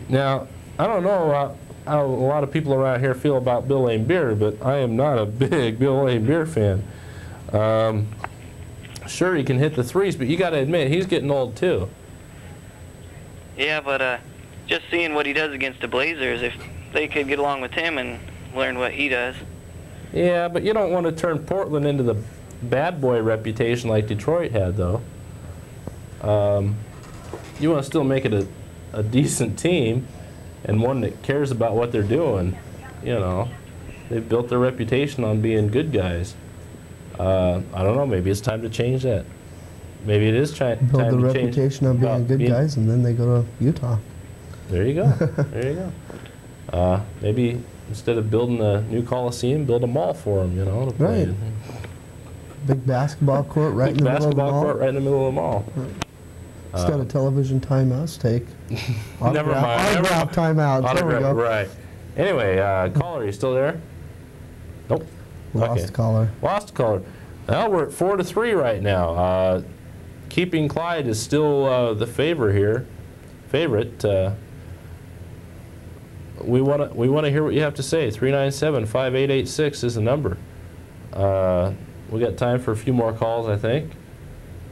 Now, I don't know how a lot of people around here feel about Bill Laimbeer, but I am not a big Bill Laimbeer fan. Sure, he can hit the threes, but you got to admit, he's getting old too. Yeah, but just seeing what he does against the Blazers, if they could get along with him and learn what he does. Yeah, but you don't want to turn Portland into the bad boy reputation like Detroit had, though. You want to still make it a decent team and one that cares about what they're doing. You know, they've built their reputation on being good guys. I don't know, maybe it's time to change that. Maybe it is time to change. Build the reputation on being good guys, and then they go to Utah. There you go. There you go. Maybe instead of building a new Coliseum, build a mall for them, to play in. Big basketball court right in the middle of the mall. Basketball court right in the middle of the mall. Instead of television timeouts, take never mind. Autograph timeouts. There we go. Right. Anyway, caller, are you still there? Nope. Lost caller. Lost caller. Well, we're at 4-3 right now. Keeping Clyde is still the favorite. We want to hear what you have to say. 397-5886 is the number. We got time for a few more calls, I think.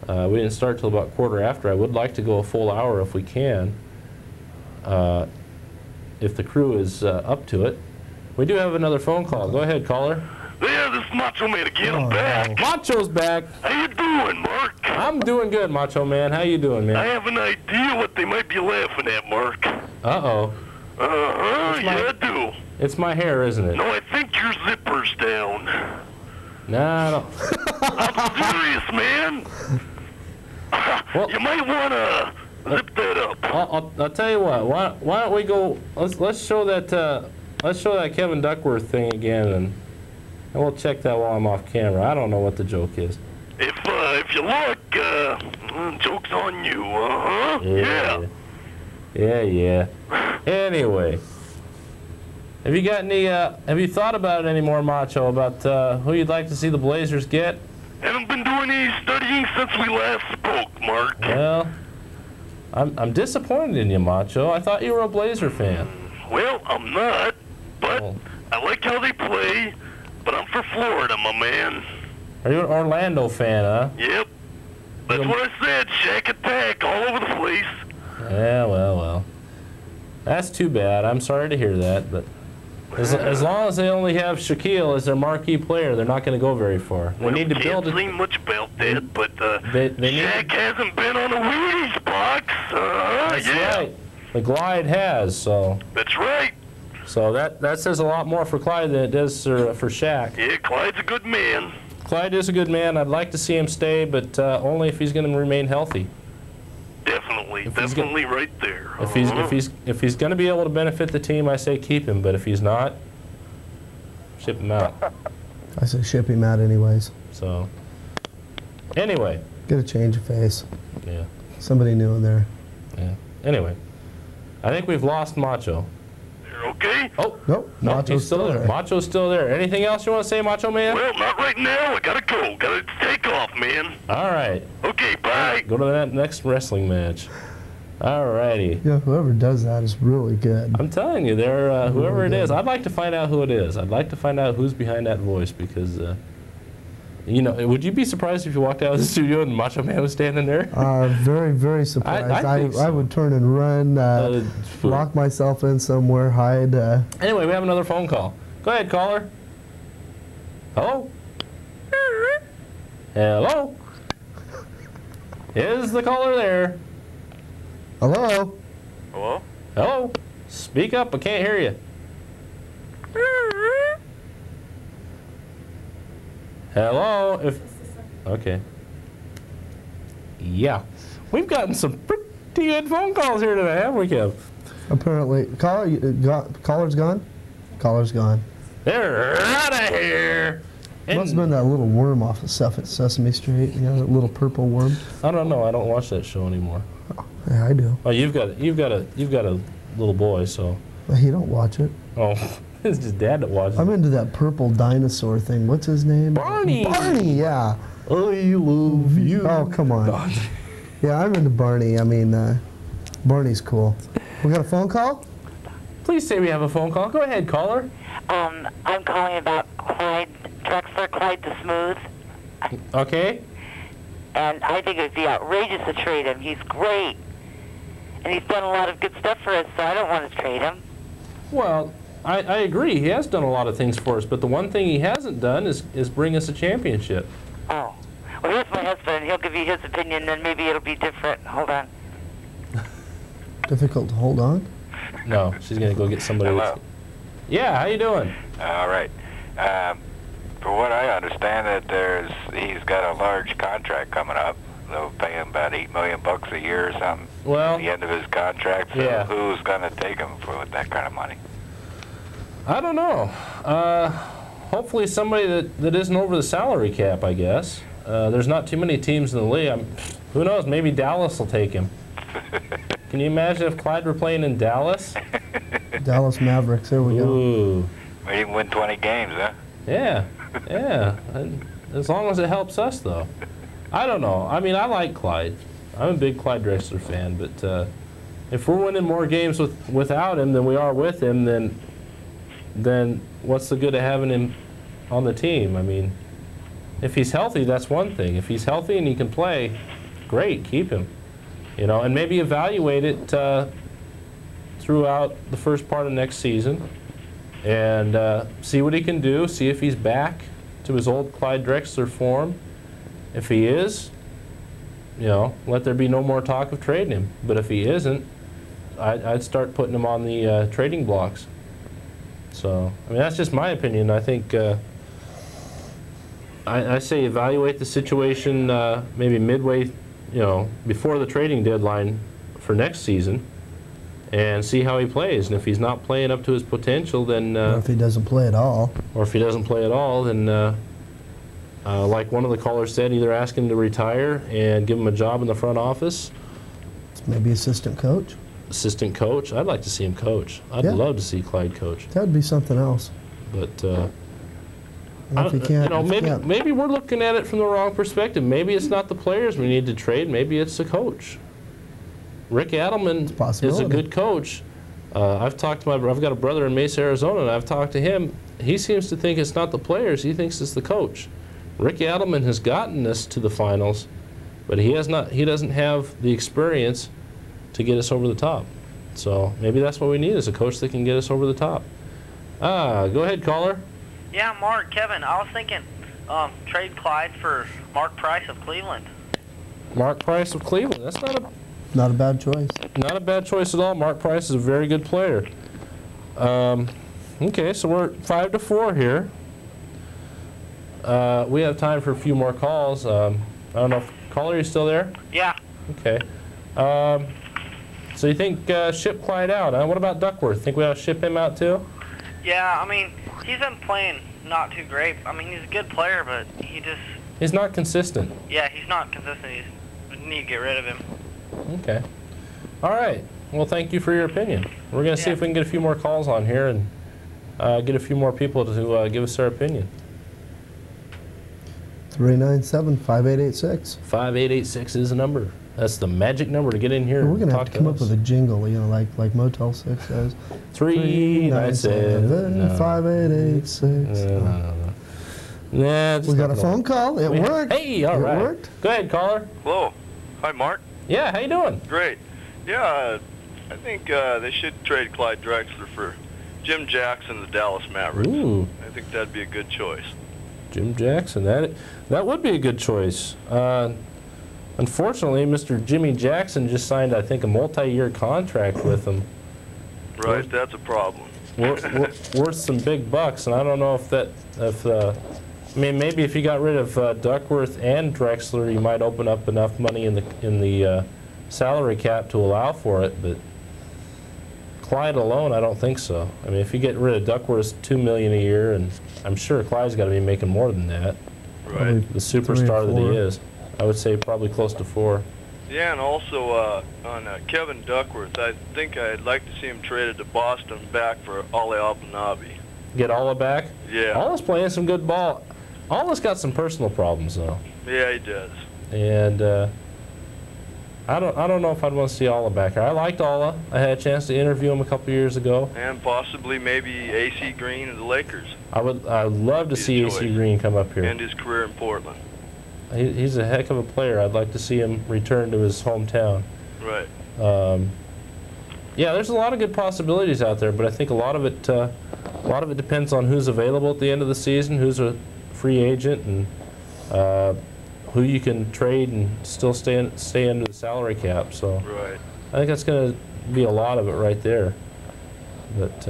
We didn't start till about quarter after. I would like to go a full hour if we can, if the crew is up to it. We do have another phone call. Go ahead, caller. Yeah, this is Macho Man again. I'm back. Macho's back. How you doing, Mark? I'm doing good, Macho Man. How you doing, man? I have an idea what they might be laughing at, Mark. Uh-oh. Uh-huh, yeah, I do. It's my hair, isn't it? No, I think your zipper's down. Nah, I don't. I'm serious, man. Well, you might want to zip that up. I'll tell you what. Why don't we go? Let's show that Kevin Duckworth thing again, and we'll check that while I'm off camera. I don't know what the joke is. If you luck. Joke's on you, uh-huh. Yeah. Anyway, have you got any? Have you thought about it anymore, Macho? About who you'd like to see the Blazers get? Haven't been doing any studying since we last spoke, Mark. Well, I'm disappointed in you, Macho. I thought you were a Blazer fan. Well, I'm not, but I like how they play. But I'm for Florida, my man. Are you an Orlando fan, huh? Yep. That's what I said. Shack attack all over the place. Yeah, well. That's too bad. I'm sorry to hear that, but as long as they only have Shaquille as their marquee player, they're not going to go very far. They need to build it. Can't say much about that, but Shaq hasn't been on a Wheaties box. That's right. The Glide has, so. That's right. So that says a lot more for Clyde than it does for Shaq. Yeah, Clyde's a good man. Clyde is a good man. I'd like to see him stay, but only if he's going to remain healthy. Definitely right there. If he's going to be able to benefit the team, I say keep him. But if he's not, ship him out. I say ship him out anyways. So, anyway. Get a change of face. Yeah. Somebody new in there. Yeah. Anyway, I think we've lost Macho. Okay? Oh, nope. Macho's still there. Macho's still there. Anything else you want to say, Macho Man? Well, not right now. I gotta go. Gotta take off, man. All right. Okay, bye. Go to that next wrestling match. All righty. Yeah, whoever does that is really good. I'm telling you, they're whoever it is. I'd like to find out who it is. I'd like to find out who's behind that voice because, you know, would you be surprised if you walked out of the studio and Macho Man was standing there? Very, very surprised. I would turn and run, lock myself in somewhere, hide. Anyway, we have another phone call. Go ahead, caller. Hello? Hello? Is the caller there? Hello? Hello? Hello? Speak up, I can't hear you. Hello? Okay. Yeah. We've gotten some pretty good phone calls here today, haven't we, Kev? Apparently. Caller's gone? Caller's gone. They're out of here! Must have been that little worm off of Sesame Street. You know, that little purple worm. I don't know. I don't watch that show anymore. Oh, yeah, I do. Oh, you've got a little boy, so. Well, he don't watch it. Oh, it's just Dad that watches. I'm into that purple dinosaur thing. What's his name? Barney. Barney, yeah. I love you. Oh, come on. God. Yeah, I'm into Barney. I mean, Barney's cool. We got a phone call? Please say we have a phone call. Go ahead, caller. I'm calling about Clyde Drexler, Clyde the Smooth. Okay. And I think it would be outrageous to trade him. He's great. And he's done a lot of good stuff for us, so I don't want to trade him. Well, I agree. He has done a lot of things for us, but the one thing he hasn't done is bring us a championship. Oh. Well, here's my husband. He'll give you his opinion, then maybe it'll be different. Hold on. Difficult to hold on? No, she's going to go get somebody. Hello. Yeah, how you doing? All right. For what I understand, that he's got a large contract coming up. They'll pay him about $8 million a year or something. Well, at the end of his contract. So yeah. Who's going to take him for that kind of money? I don't know. Hopefully somebody that isn't over the salary cap, I guess. There's not too many teams in the league. Who knows? Maybe Dallas will take him. Can you imagine if Clyde were playing in Dallas? Dallas Mavericks. There we go. We can win 20 games, huh? Yeah, yeah. As long as it helps us, though. I don't know. I mean, I like Clyde. I'm a big Clyde Drexler fan, but if we're winning more games without him than we are with him, then what's the good of having him on the team? I mean, if he's healthy, that's one thing. If he's healthy and he can play, great, keep him. You know, and maybe evaluate it throughout the first part of next season and see what he can do, see if he's back to his old Clyde Drexler form. If he is, you know, let there be no more talk of trading him. But if he isn't, I'd start putting him on the trading blocks. So, I mean, that's just my opinion. I think I say evaluate the situation maybe midway, you know, before the trading deadline for next season and see how he plays. And if he's not playing up to his potential, then... or if he doesn't play at all. Or if he doesn't play at all, then Like one of the callers said, either ask him to retire and give him a job in the front office. Maybe assistant coach. Assistant coach. I'd like to see him coach. I'd love to see Clyde coach. That would be something else. But if you can't, maybe we're looking at it from the wrong perspective. Maybe it's not the players we need to trade. Maybe it's the coach. Rick Adelman is a good coach. I've talked to I've got a brother in Mesa, Arizona, and I've talked to him. He seems to think it's not the players. He thinks it's the coach. Rick Adelman has gotten us to the finals, but he has not. He doesn't have the experience to get us over the top. So maybe that's what we need, is a coach that can get us over the top. Go ahead, caller. Yeah, Mark, Kevin, I was thinking trade Clyde for Mark Price of Cleveland. Mark Price of Cleveland. That's not a bad choice. Not a bad choice at all. Mark Price is a very good player. Okay, so we're 5-4 here. We have time for a few more calls. I don't know if caller, are you still there? Yeah. Okay. So you think ship Clyde out? What about Duckworth? Think we ought to ship him out too? Yeah, I mean, he's been playing not too great. I mean, he's a good player, but he's not consistent. Yeah, he's not consistent. We need to get rid of him. Okay. All right. Well, thank you for your opinion. We're going to see if we can get a few more calls on here and get a few more people to give us their opinion. 397-5886. 5886 is the number. That's the magic number to get in here. We're going to have to come up with a jingle, you know, like Motel 6 says. 397-5886. Nah, we got a phone call. It worked. Hey, all right. It worked. Go ahead, caller. Hello. Hi, Mark. Yeah, how you doing? Great. Yeah, I think they should trade Clyde Drexler for Jim Jackson, the Dallas Mavericks. Ooh. I think that'd be a good choice. Jim Jackson, that would be a good choice. Unfortunately, Mr. Jimmy Jackson just signed, I think, a multi-year contract with them. Right, that's a problem. Worth some big bucks, and I don't know if I mean, maybe if you got rid of Duckworth and Drexler, you might open up enough money in the salary cap to allow for it. But Clyde alone, I don't think so. I mean, if you get rid of Duckworth's $2 million a year, and I'm sure Clyde's got to be making more than that. Right. The superstar that he is, I would say probably close to 4. Yeah, and also on Kevin Duckworth, I think I'd like to see him traded to Boston back for Ale Abdelnaby. Get Ala back? Yeah. Ala's playing some good ball. Ala's got some personal problems, though. Yeah, he does. And I don't know if I'd want to see Ala back here. I liked Ala. I had a chance to interview him a couple years ago. And possibly maybe A.C. Green of the Lakers. I'd love to see A.C. Green come up here. And his career in Portland. He's a heck of a player. I'd like to see him return to his hometown. Right. Yeah, there's a lot of good possibilities out there, but I think a lot of it depends on who's available at the end of the season, who's a free agent, and who you can trade and still stay under the salary cap. So right. I think that's going to be a lot of it right there. But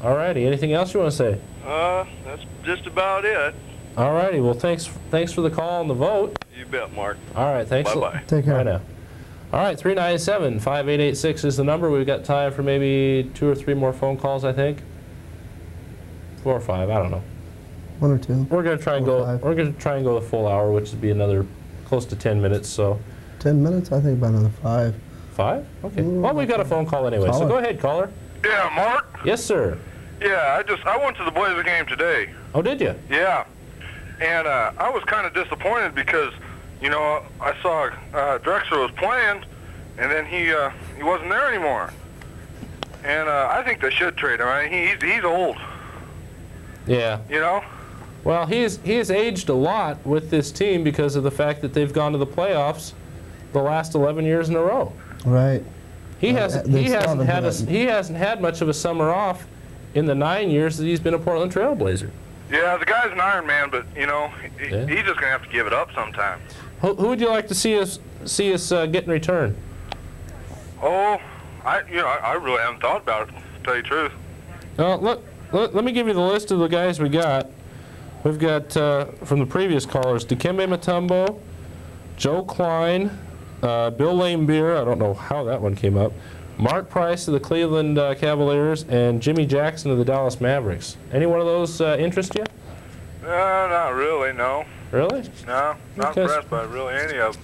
all righty, anything else you want to say? That's just about it. All righty, well thanks for the call and the vote. You bet, Mark. All right, thanks. Bye-bye. Take care. Bye now. All right, 397-5886 is the number. We've got time for maybe 2 or 3 more phone calls, I think. 4 or 5, I don't know. 1 or 2. We're going to try and go. 5. We're going to try and go the full hour, which would be another close to 10 minutes. So. 10 minutes? I think about another 5. 5? Okay. Well, we've got a phone call anyway. So go ahead, caller. Yeah, Mark. Yes, sir. Yeah, I went to the Blazer game today. Oh, did you? Yeah, and I was kind of disappointed because, you know, I saw Drexler was playing, and then he wasn't there anymore. And I think they should trade him. I mean, he's old. Yeah. You know? Well, he has aged a lot with this team because of the fact that they've gone to the playoffs the last 11 years in a row. Right. He hasn't had much of a summer off in the 9 years that he's been a Portland Trail Blazer. Yeah, the guy's an Iron Man, but you know, he's just gonna have to give it up sometime. Who would you like to see us get in return? Oh, I really haven't thought about it, to tell you the truth. Let me give you the list of the guys we got. We've got from the previous callers: Dikembe Mutombo, Joe Klein, Bill Laimbeer. I don't know how that one came up. Mark Price of the Cleveland Cavaliers, and Jimmy Jackson of the Dallas Mavericks. Any one of those interest you? Not really, no. Really? No, not Because- impressed by really any of them.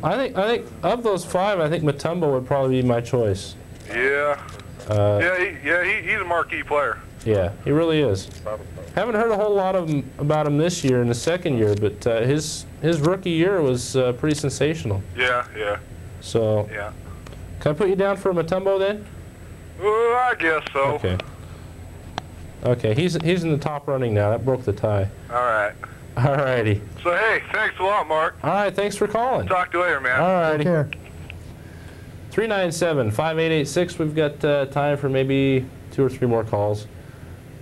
I think of those 5, I think Mutombo would probably be my choice. Yeah. He's a marquee player. Yeah, he really is. Haven't heard a whole lot about him this year in the second year, but his rookie year was pretty sensational. Yeah. So, Yeah. can I put you down for Mutombo then? I guess so. Okay. Okay, he's in the top running now. That broke the tie. All right. All righty. So, hey, thanks a lot, Mark. All right, thanks for calling. Talk to you later, man. All righty. Take care. 397-5886. We've got time for maybe 2 or 3 more calls.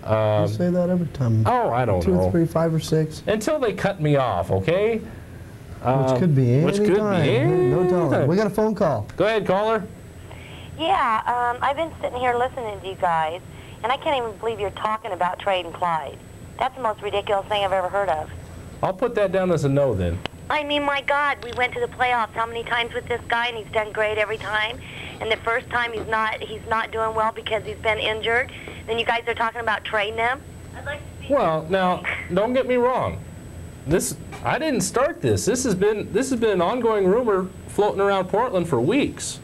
You say that every time. Oh, I don't 2 know. or 3, 5 or 6. Until they cut me off, okay? Which could be any Which could time. be any No telling. time. We got a phone call. Go ahead, caller. Yeah, I've been sitting here listening to you guys, and I can't even believe you're talking about trading Clyde. That's the most ridiculous thing I've ever heard of. I'll put that down as a no then. I mean, my God, we went to the playoffs how many times with this guy, and he's done great every time. And the first time he's not doing well because he's been injured. Then you guys are talking about trading him. Well, now, don't get me wrong. I didn't start this. This has been an ongoing rumor floating around Portland for weeks.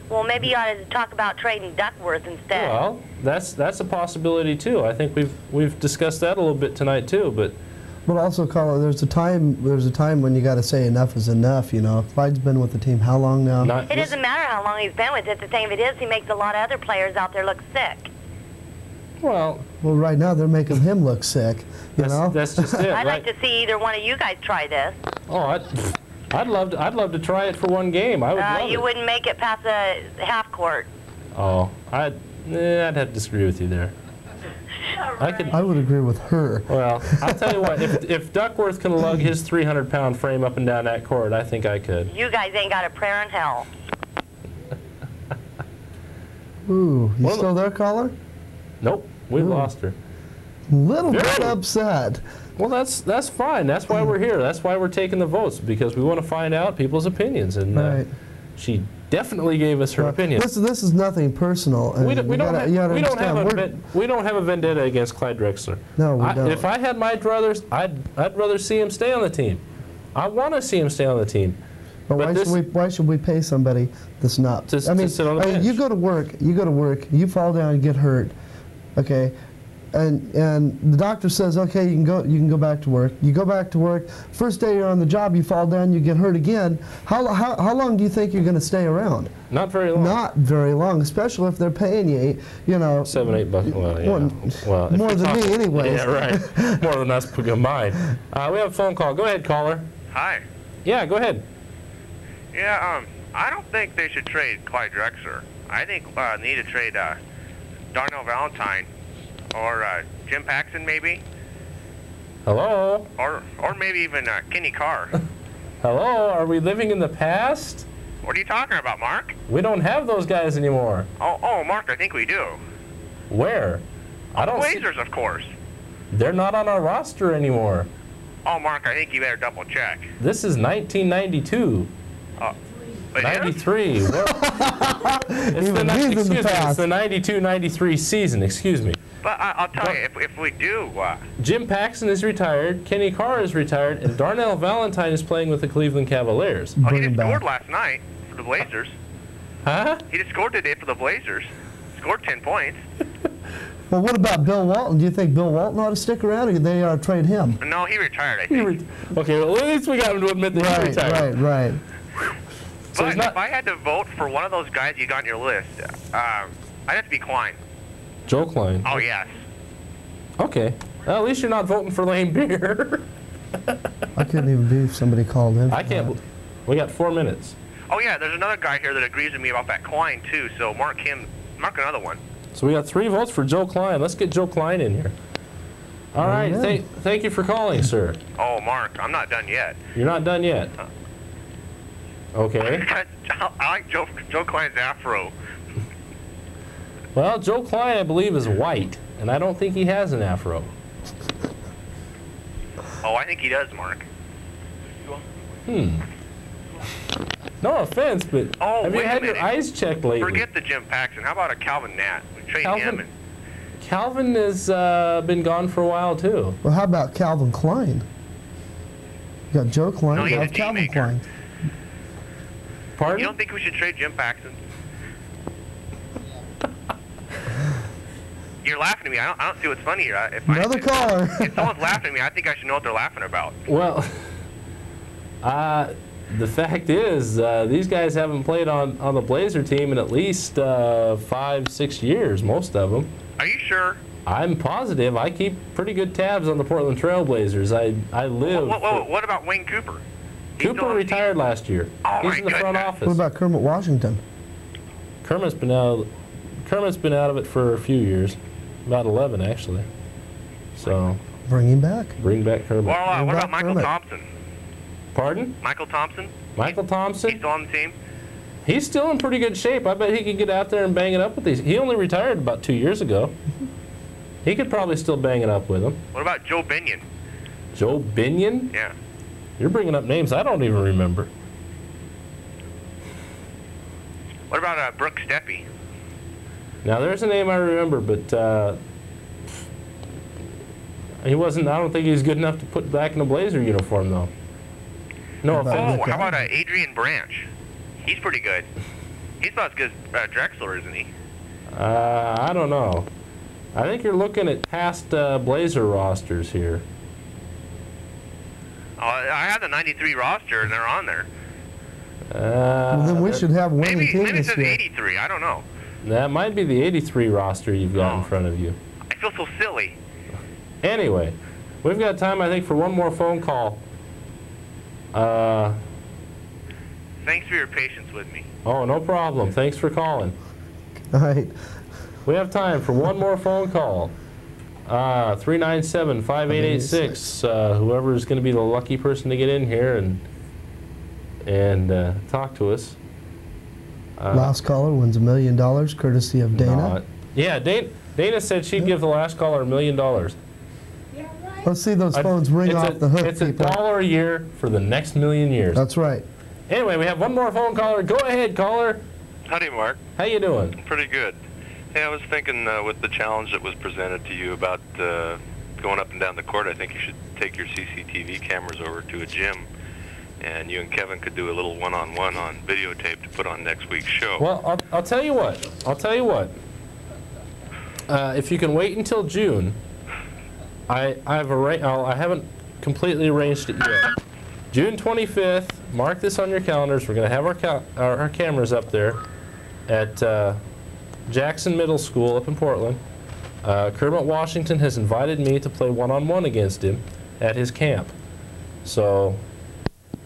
Well, maybe you ought to talk about trading Duckworth instead. Well, that's a possibility too. I think we've discussed that a little bit tonight too. But also, caller, there's a time when you got to say enough is enough. You know, Clyde's been with the team how long now? It doesn't matter how long he's been with it. The thing of it is, he makes a lot of other players out there look sick. Well, right now they're making him look sick. You know, that's just it. I'd like to see either one of you guys try this. Oh, I'd love to try it for one game. I would love You it. wouldn't make it past the half court. Oh, I'd have to disagree with you there. I would agree with her. Well, I'll tell you what. If Duckworth can lug his 300-pound frame up and down that court, I think I could. You guys ain't got a prayer in hell. Ooh, you still there, caller? Nope, we lost her. Little bit upset. Well, that's fine. That's why we're here. That's why we're taking the votes, because we want to find out people's opinions. And Right. she definitely gave us her opinion. This is nothing personal. We and don't have a vendetta against Clyde Drexler. No, we don't. If I had my druthers, I'd rather see him stay on the team. I want to see him stay on the team. But why should we pay somebody that's not? To sit on the bench. You go to work, you fall down and get hurt, okay? And the doctor says, okay, you can go back to work. You go back to work. First day you're on the job, you fall down, you get hurt again. How long do you think you're going to stay around? Not very long. Not very long, especially if they're paying you, you know. $7, $8. Well, yeah. Well, more than me, anyways. Yeah, right. More than us combined. We have a phone call. Go ahead, caller. Hi. Yeah, go ahead. Yeah, I don't think they should trade Clyde Drexler. I think they need to trade Darnell Valentine or Jim Paxton, maybe. Hello? Or maybe even Kenny Carr. Hello? Are we living in the past? What are you talking about, Mark? We don't have those guys anymore. Oh, Mark, I think we do. Where? I don't see. Blazers, of course. They're not on our roster anymore. Oh, Mark, I think you better double check. This is 1992. 93. It's the 92-93 season, excuse me. But I'll tell you, if we do... Jim Paxton is retired, Kenny Carr is retired, and Darnell Valentine is playing with the Cleveland Cavaliers. Oh, he just scored last night for the Blazers. Huh? He just scored today for the Blazers. Scored 10 points. Well, what about Bill Walton? Do you think Bill Walton ought to stick around, or they ought to trade him? No, he retired, I think. Okay, well, at least we got him to admit that he retired. Right. But if I had to vote for one of those guys you got on your list, I'd have to be Klein. Joe Klein. Oh, yes. Okay. Well, at least you're not voting for Lane Beer. I couldn't even believe somebody called in. I can't. We got 4 minutes. Oh, yeah, there's another guy here that agrees with me about that Klein, too, so mark another one. So we got 3 votes for Joe Klein. Let's get Joe Klein in here. All right. Thank you for calling, sir. Oh, Mark, I'm not done yet. You're not done yet. Okay. I like Joe Klein's afro. Well, Joe Klein, I believe, is white, and I don't think he has an afro. Oh, I think he does, Mark. No offense, but have you had your eyes checked lately? Forget the Jim Paxton. How about a Calvin Nat? We trade him. Calvin has been gone for a while, too. Well, how about Calvin Klein? You got Joe Klein, No, you he's have a Calvin team maker. Klein. Pardon? You don't think we should trade Jim Paxton? You're laughing at me. I don't see what's funny here. Another caller. If someone's laughing at me, I think I should know what they're laughing about. Well, the fact is, these guys haven't played on the Blazer team in at least 5-6 years, most of them. Are you sure? I'm positive. I keep pretty good tabs on the Portland Trail Blazers. I live. What about Wayne Cooper? Cooper retired last year. Oh, He's in the front office. What about Kermit Washington? Kermit's been out of it for a few years, about 11 actually. So bring him back. Bring back Kermit. Well, what about Michael Thompson? Pardon? Michael Thompson? Michael Thompson? He's still on the team? He's still in pretty good shape. I bet he could get out there and bang it up with these. He only retired about 2 years ago. He could probably still bang it up with them. What about Joe Binion? Joe Binion? Yeah. You're bringing up names I don't even remember. What about Brooks Steppe? Now, there's a name I remember, but he wasn't. I don't think he was good enough to put back in a Blazer uniform, though. No offense. How about Adrian Branch? He's pretty good. He's about as good as Drexler, isn't he? I don't know. I think you're looking at past Blazer rosters here. Oh, I have the 93 roster, and they're on there. Well, then we should have winning Maybe team it this says year. 83. I don't know. That might be the 83 roster you've got in front of you. I feel so silly. Anyway, we've got time, I think, for one more phone call. Thanks for your patience with me. Oh, no problem. Thanks for calling. All right. We have time for one more phone call. 397-5886. Whoever is going to be the lucky person to get in here and talk to us. Last caller wins $1 million, courtesy of Dana. Yeah, Dana said she'd give the last caller $1 million. Let's see those phones ring off the hook, It's people. $1 a year for the next million years. That's right. Anyway, we have one more phone caller. Go ahead, caller. Howdy, Mark. How you doing? Pretty good. Hey, I was thinking with the challenge that was presented to you about going up and down the court, I think you should take your CCTV cameras over to a gym, and you and Kevin could do a little one-on-one on videotape to put on next week's show. Well, I'll tell you what. If you can wait until June, I haven't completely arranged it yet. June 25th. Mark this on your calendars. We're going to have our cameras up there at Jackson Middle School up in Portland. Kermit Washington has invited me to play one-on-one against him at his camp. So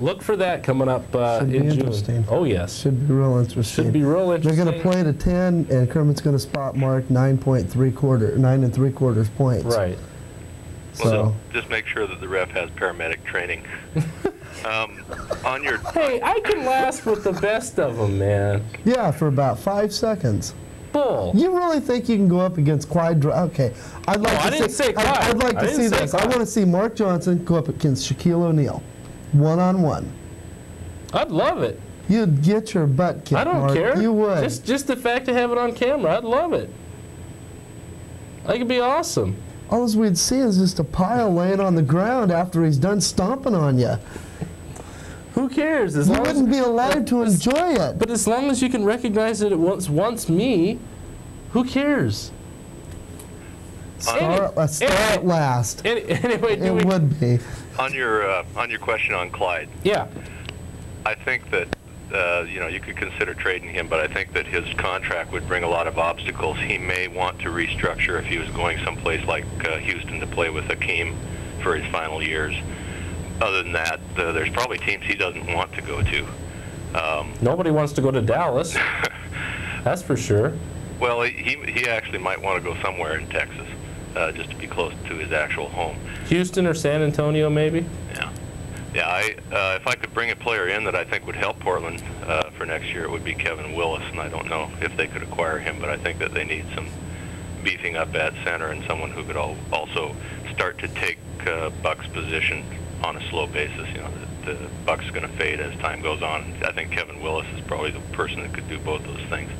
look for that coming up in June. Oh, yes. Should be real interesting. Should be real interesting. They're going to play to 10, and Kermit's going to spot Mark 9 3/4 points. Right. So just make sure that the ref has paramedic training. On your Hey, I can last with the best of them, man. Yeah, for about 5 seconds. Bull. You really think you can go up against Clyde? Okay, I'd like I to didn't say Clyde. I'd like I to didn't see say this. Clyde. I want to see Mark Johnson go up against Shaquille O'Neal, one-on-one. I'd love it. You'd get your butt kicked. I don't Mark. care. You would. Just the fact to have it on camera, I'd love it. That could be awesome. All we'd see is just a pile laying on the ground after he's done stomping on you. Who cares? You wouldn't be allowed to enjoy it. But as long as you can recognize that it was once me, who cares? Star at last. Anyway, it would be. on your question on Clyde. Yeah. I think that you could consider trading him, but I think that his contract would bring a lot of obstacles. He may want to restructure if he was going someplace like Houston to play with Hakeem for his final years. Other than that, there's probably teams he doesn't want to go to. Nobody wants to go to Dallas. That's for sure. Well, he actually might want to go somewhere in Texas, just to be close to his actual home. Houston or San Antonio, maybe? Yeah, if I could bring a player in that I think would help Portland for next year, it would be Kevin Willis, and I don't know if they could acquire him, but I think that they need some beefing up at center and someone who could also start to take Buck's position on a slow basis. You know, the Buck's going to fade as time goes on. I think Kevin Willis is probably the person that could do both those things.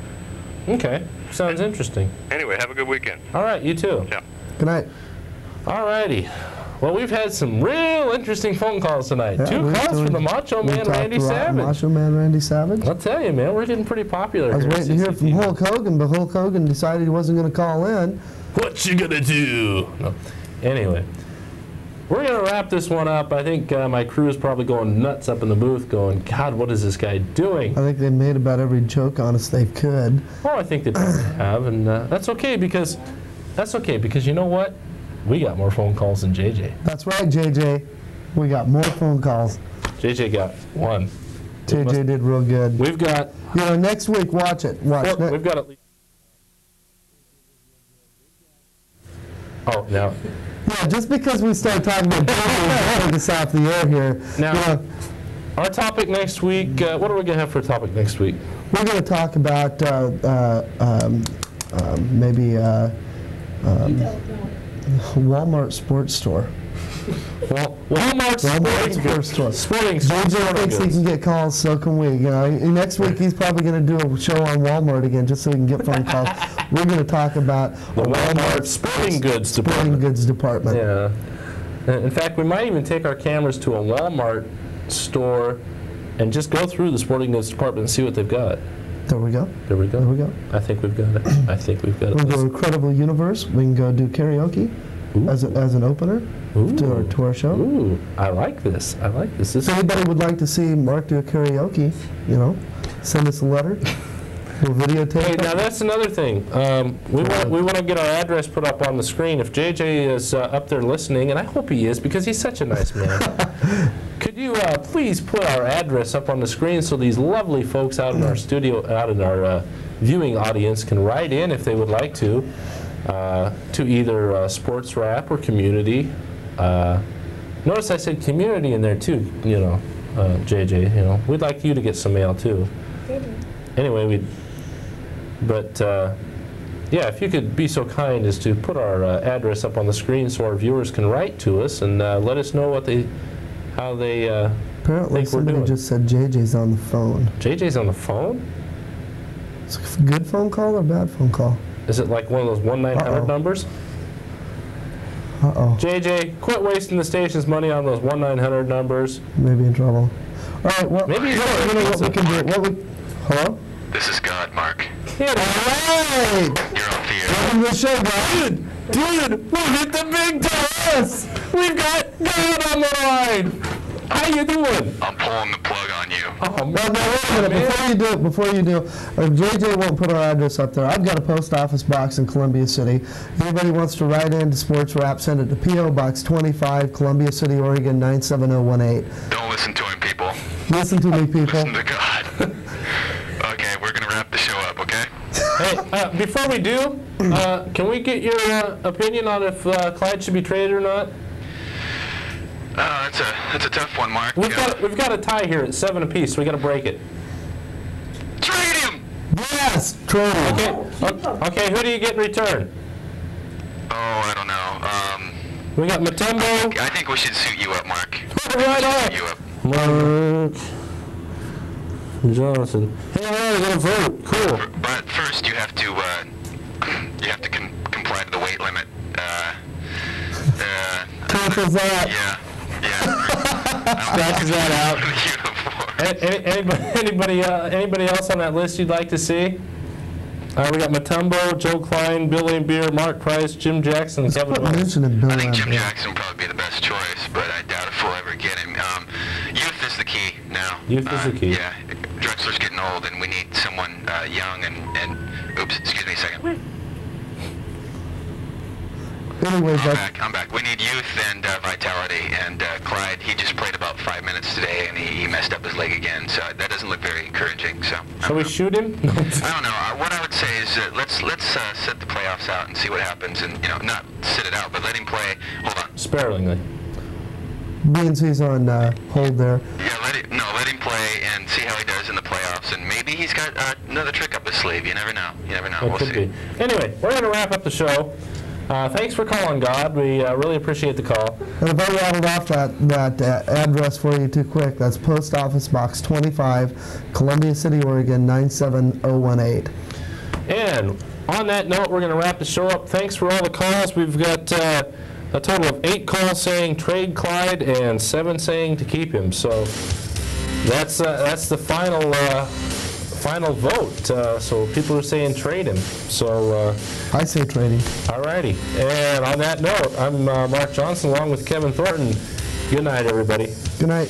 Okay, sounds interesting. Anyway, have a good weekend. All right, you too. Yeah. Good night. All righty. Well, we've had some real interesting phone calls tonight. Yeah, 2 calls from the Macho Man Randy Savage. Macho Man Randy Savage. I'll tell you, man, we're getting pretty popular. I was waiting to hear from Hulk Hogan, but Hulk Hogan decided he wasn't going to call in. What you gonna do? No. Anyway, we're gonna wrap this one up. I think my crew is probably going nuts up in the booth, going, God, what is this guy doing? I think they made about every joke on us they could. Oh, I think they probably have, and that's okay because you know what? We got more phone calls than JJ. That's right, JJ. We got more phone calls. JJ got one. JJ did real good. We've got... You know, next week, watch it. Watch. Well, we've got at least... Oh, now... Yeah, just because we start talking about take us off the air here. Now, you know, our topic next week, what are we going to have for a topic next week? We're going to talk about maybe Walmart sports store. Well, Walmart sports store. Sporting JJ thinks he can get calls, so can we. You know, next week he's probably going to do a show on Walmart again, just so he can get phone calls. We're going to talk about the Walmart sporting goods department. Yeah. In fact, we might even take our cameras to a Walmart store and just go through the sporting goods department and see what they've got. There we go. There we go. There we go. I think we've got it. I think we've got it. We'll go Incredible Universe. We can go do karaoke as an opener to our show. Ooh, I like this. I like this. If anybody would like to see Mark do a karaoke, you know, send us a letter. We'll videotape. Hey, now that's another thing. We want to get our address put up on the screen. If JJ is up there listening, and I hope he is because he's such a nice man, could you please put our address up on the screen so these lovely folks out in our studio, out in our viewing audience, can write in if they would like to either Sports Rap or Community. Notice I said Community in there too. You know, JJ. You know, we'd like you to get some mail too. Anyway, yeah, if you could be so kind as to put our address up on the screen so our viewers can write to us and let us know how they apparently think somebody we're doing. just said JJ's on the phone. JJ's on the phone? It's a good phone call or bad phone call? Is it like one of those 1-900 numbers? Uh-oh. JJ, quit wasting the station's money on those 1-900 numbers. Maybe in trouble. All right, well, maybe you know what we can do. Hello? This is God, Mark. All right. You're off the air. Welcome to the show, guys. Dude, we hit the big time. We've got God on the line. How you doing? I'm pulling the plug on you. Oh, no, wait a minute. Before you do, JJ won't put our address up there. I've got a post office box in Columbia City. Anybody wants to write in to Sports Rap, send it to P.O. Box 25, Columbia City, Oregon 97018. Don't listen to him, people. Listen to me, people. Listen to God. Okay, we're going to wrap the show up, okay? Hey, before we do, can we get your opinion on if Clyde should be traded or not? That's a tough one, Mark. We've got a tie here at 7 apiece, so we got to break it. Trade him! Yes, trade him. Okay, who do you get in return? Oh, I don't know. We got Matumbo. I think we should suit you up, Mark. Right on. Suit you up. Mark Johnson. Hey, I got a vote. Cool. But first, you have to comply to the weight limit. Cancels that. Yeah. Scratches that out. Anybody else on that list you'd like to see? We got Matumbo, Joe Klein, Bill Lambier, Mark Price, Jim Jackson, and Kevin Thornton. I think Jim Jackson would probably be the best choice, but I doubt if we'll ever get him. Youth is the key now. Youth is the key. Yeah. Drexler's getting old, and we need someone young and oops, excuse me a second. Anyways, I'm back. We need youth and vitality, and Clyde, he just played about 5 minutes today, and he messed up his leg again, so that doesn't look very encouraging. So shall we shoot him? I don't know. What I would say is let's sit the playoffs out and see what happens, and not sit it out, but let him play. Hold on. Sparingly. Means he's on hold there. Yeah, let him play and see how he does in the playoffs, and maybe he's got another trick up his sleeve. You never know. We'll see. Anyway, we're going to wrap up the show. Thanks for calling, God. We really appreciate the call. And if I rattled off that address for you too quick, that's Post Office Box 25, Columbia City, Oregon 97018. And on that note, we're going to wrap the show up. Thanks for all the calls. We've got a total of 8 calls saying trade Clyde and 7 saying to keep him. So that's the final vote. So people are saying trade him. So I say trading. All righty. And on that note, I'm Mark Johnson along with Kevin Thornton. Good night, everybody. Good night.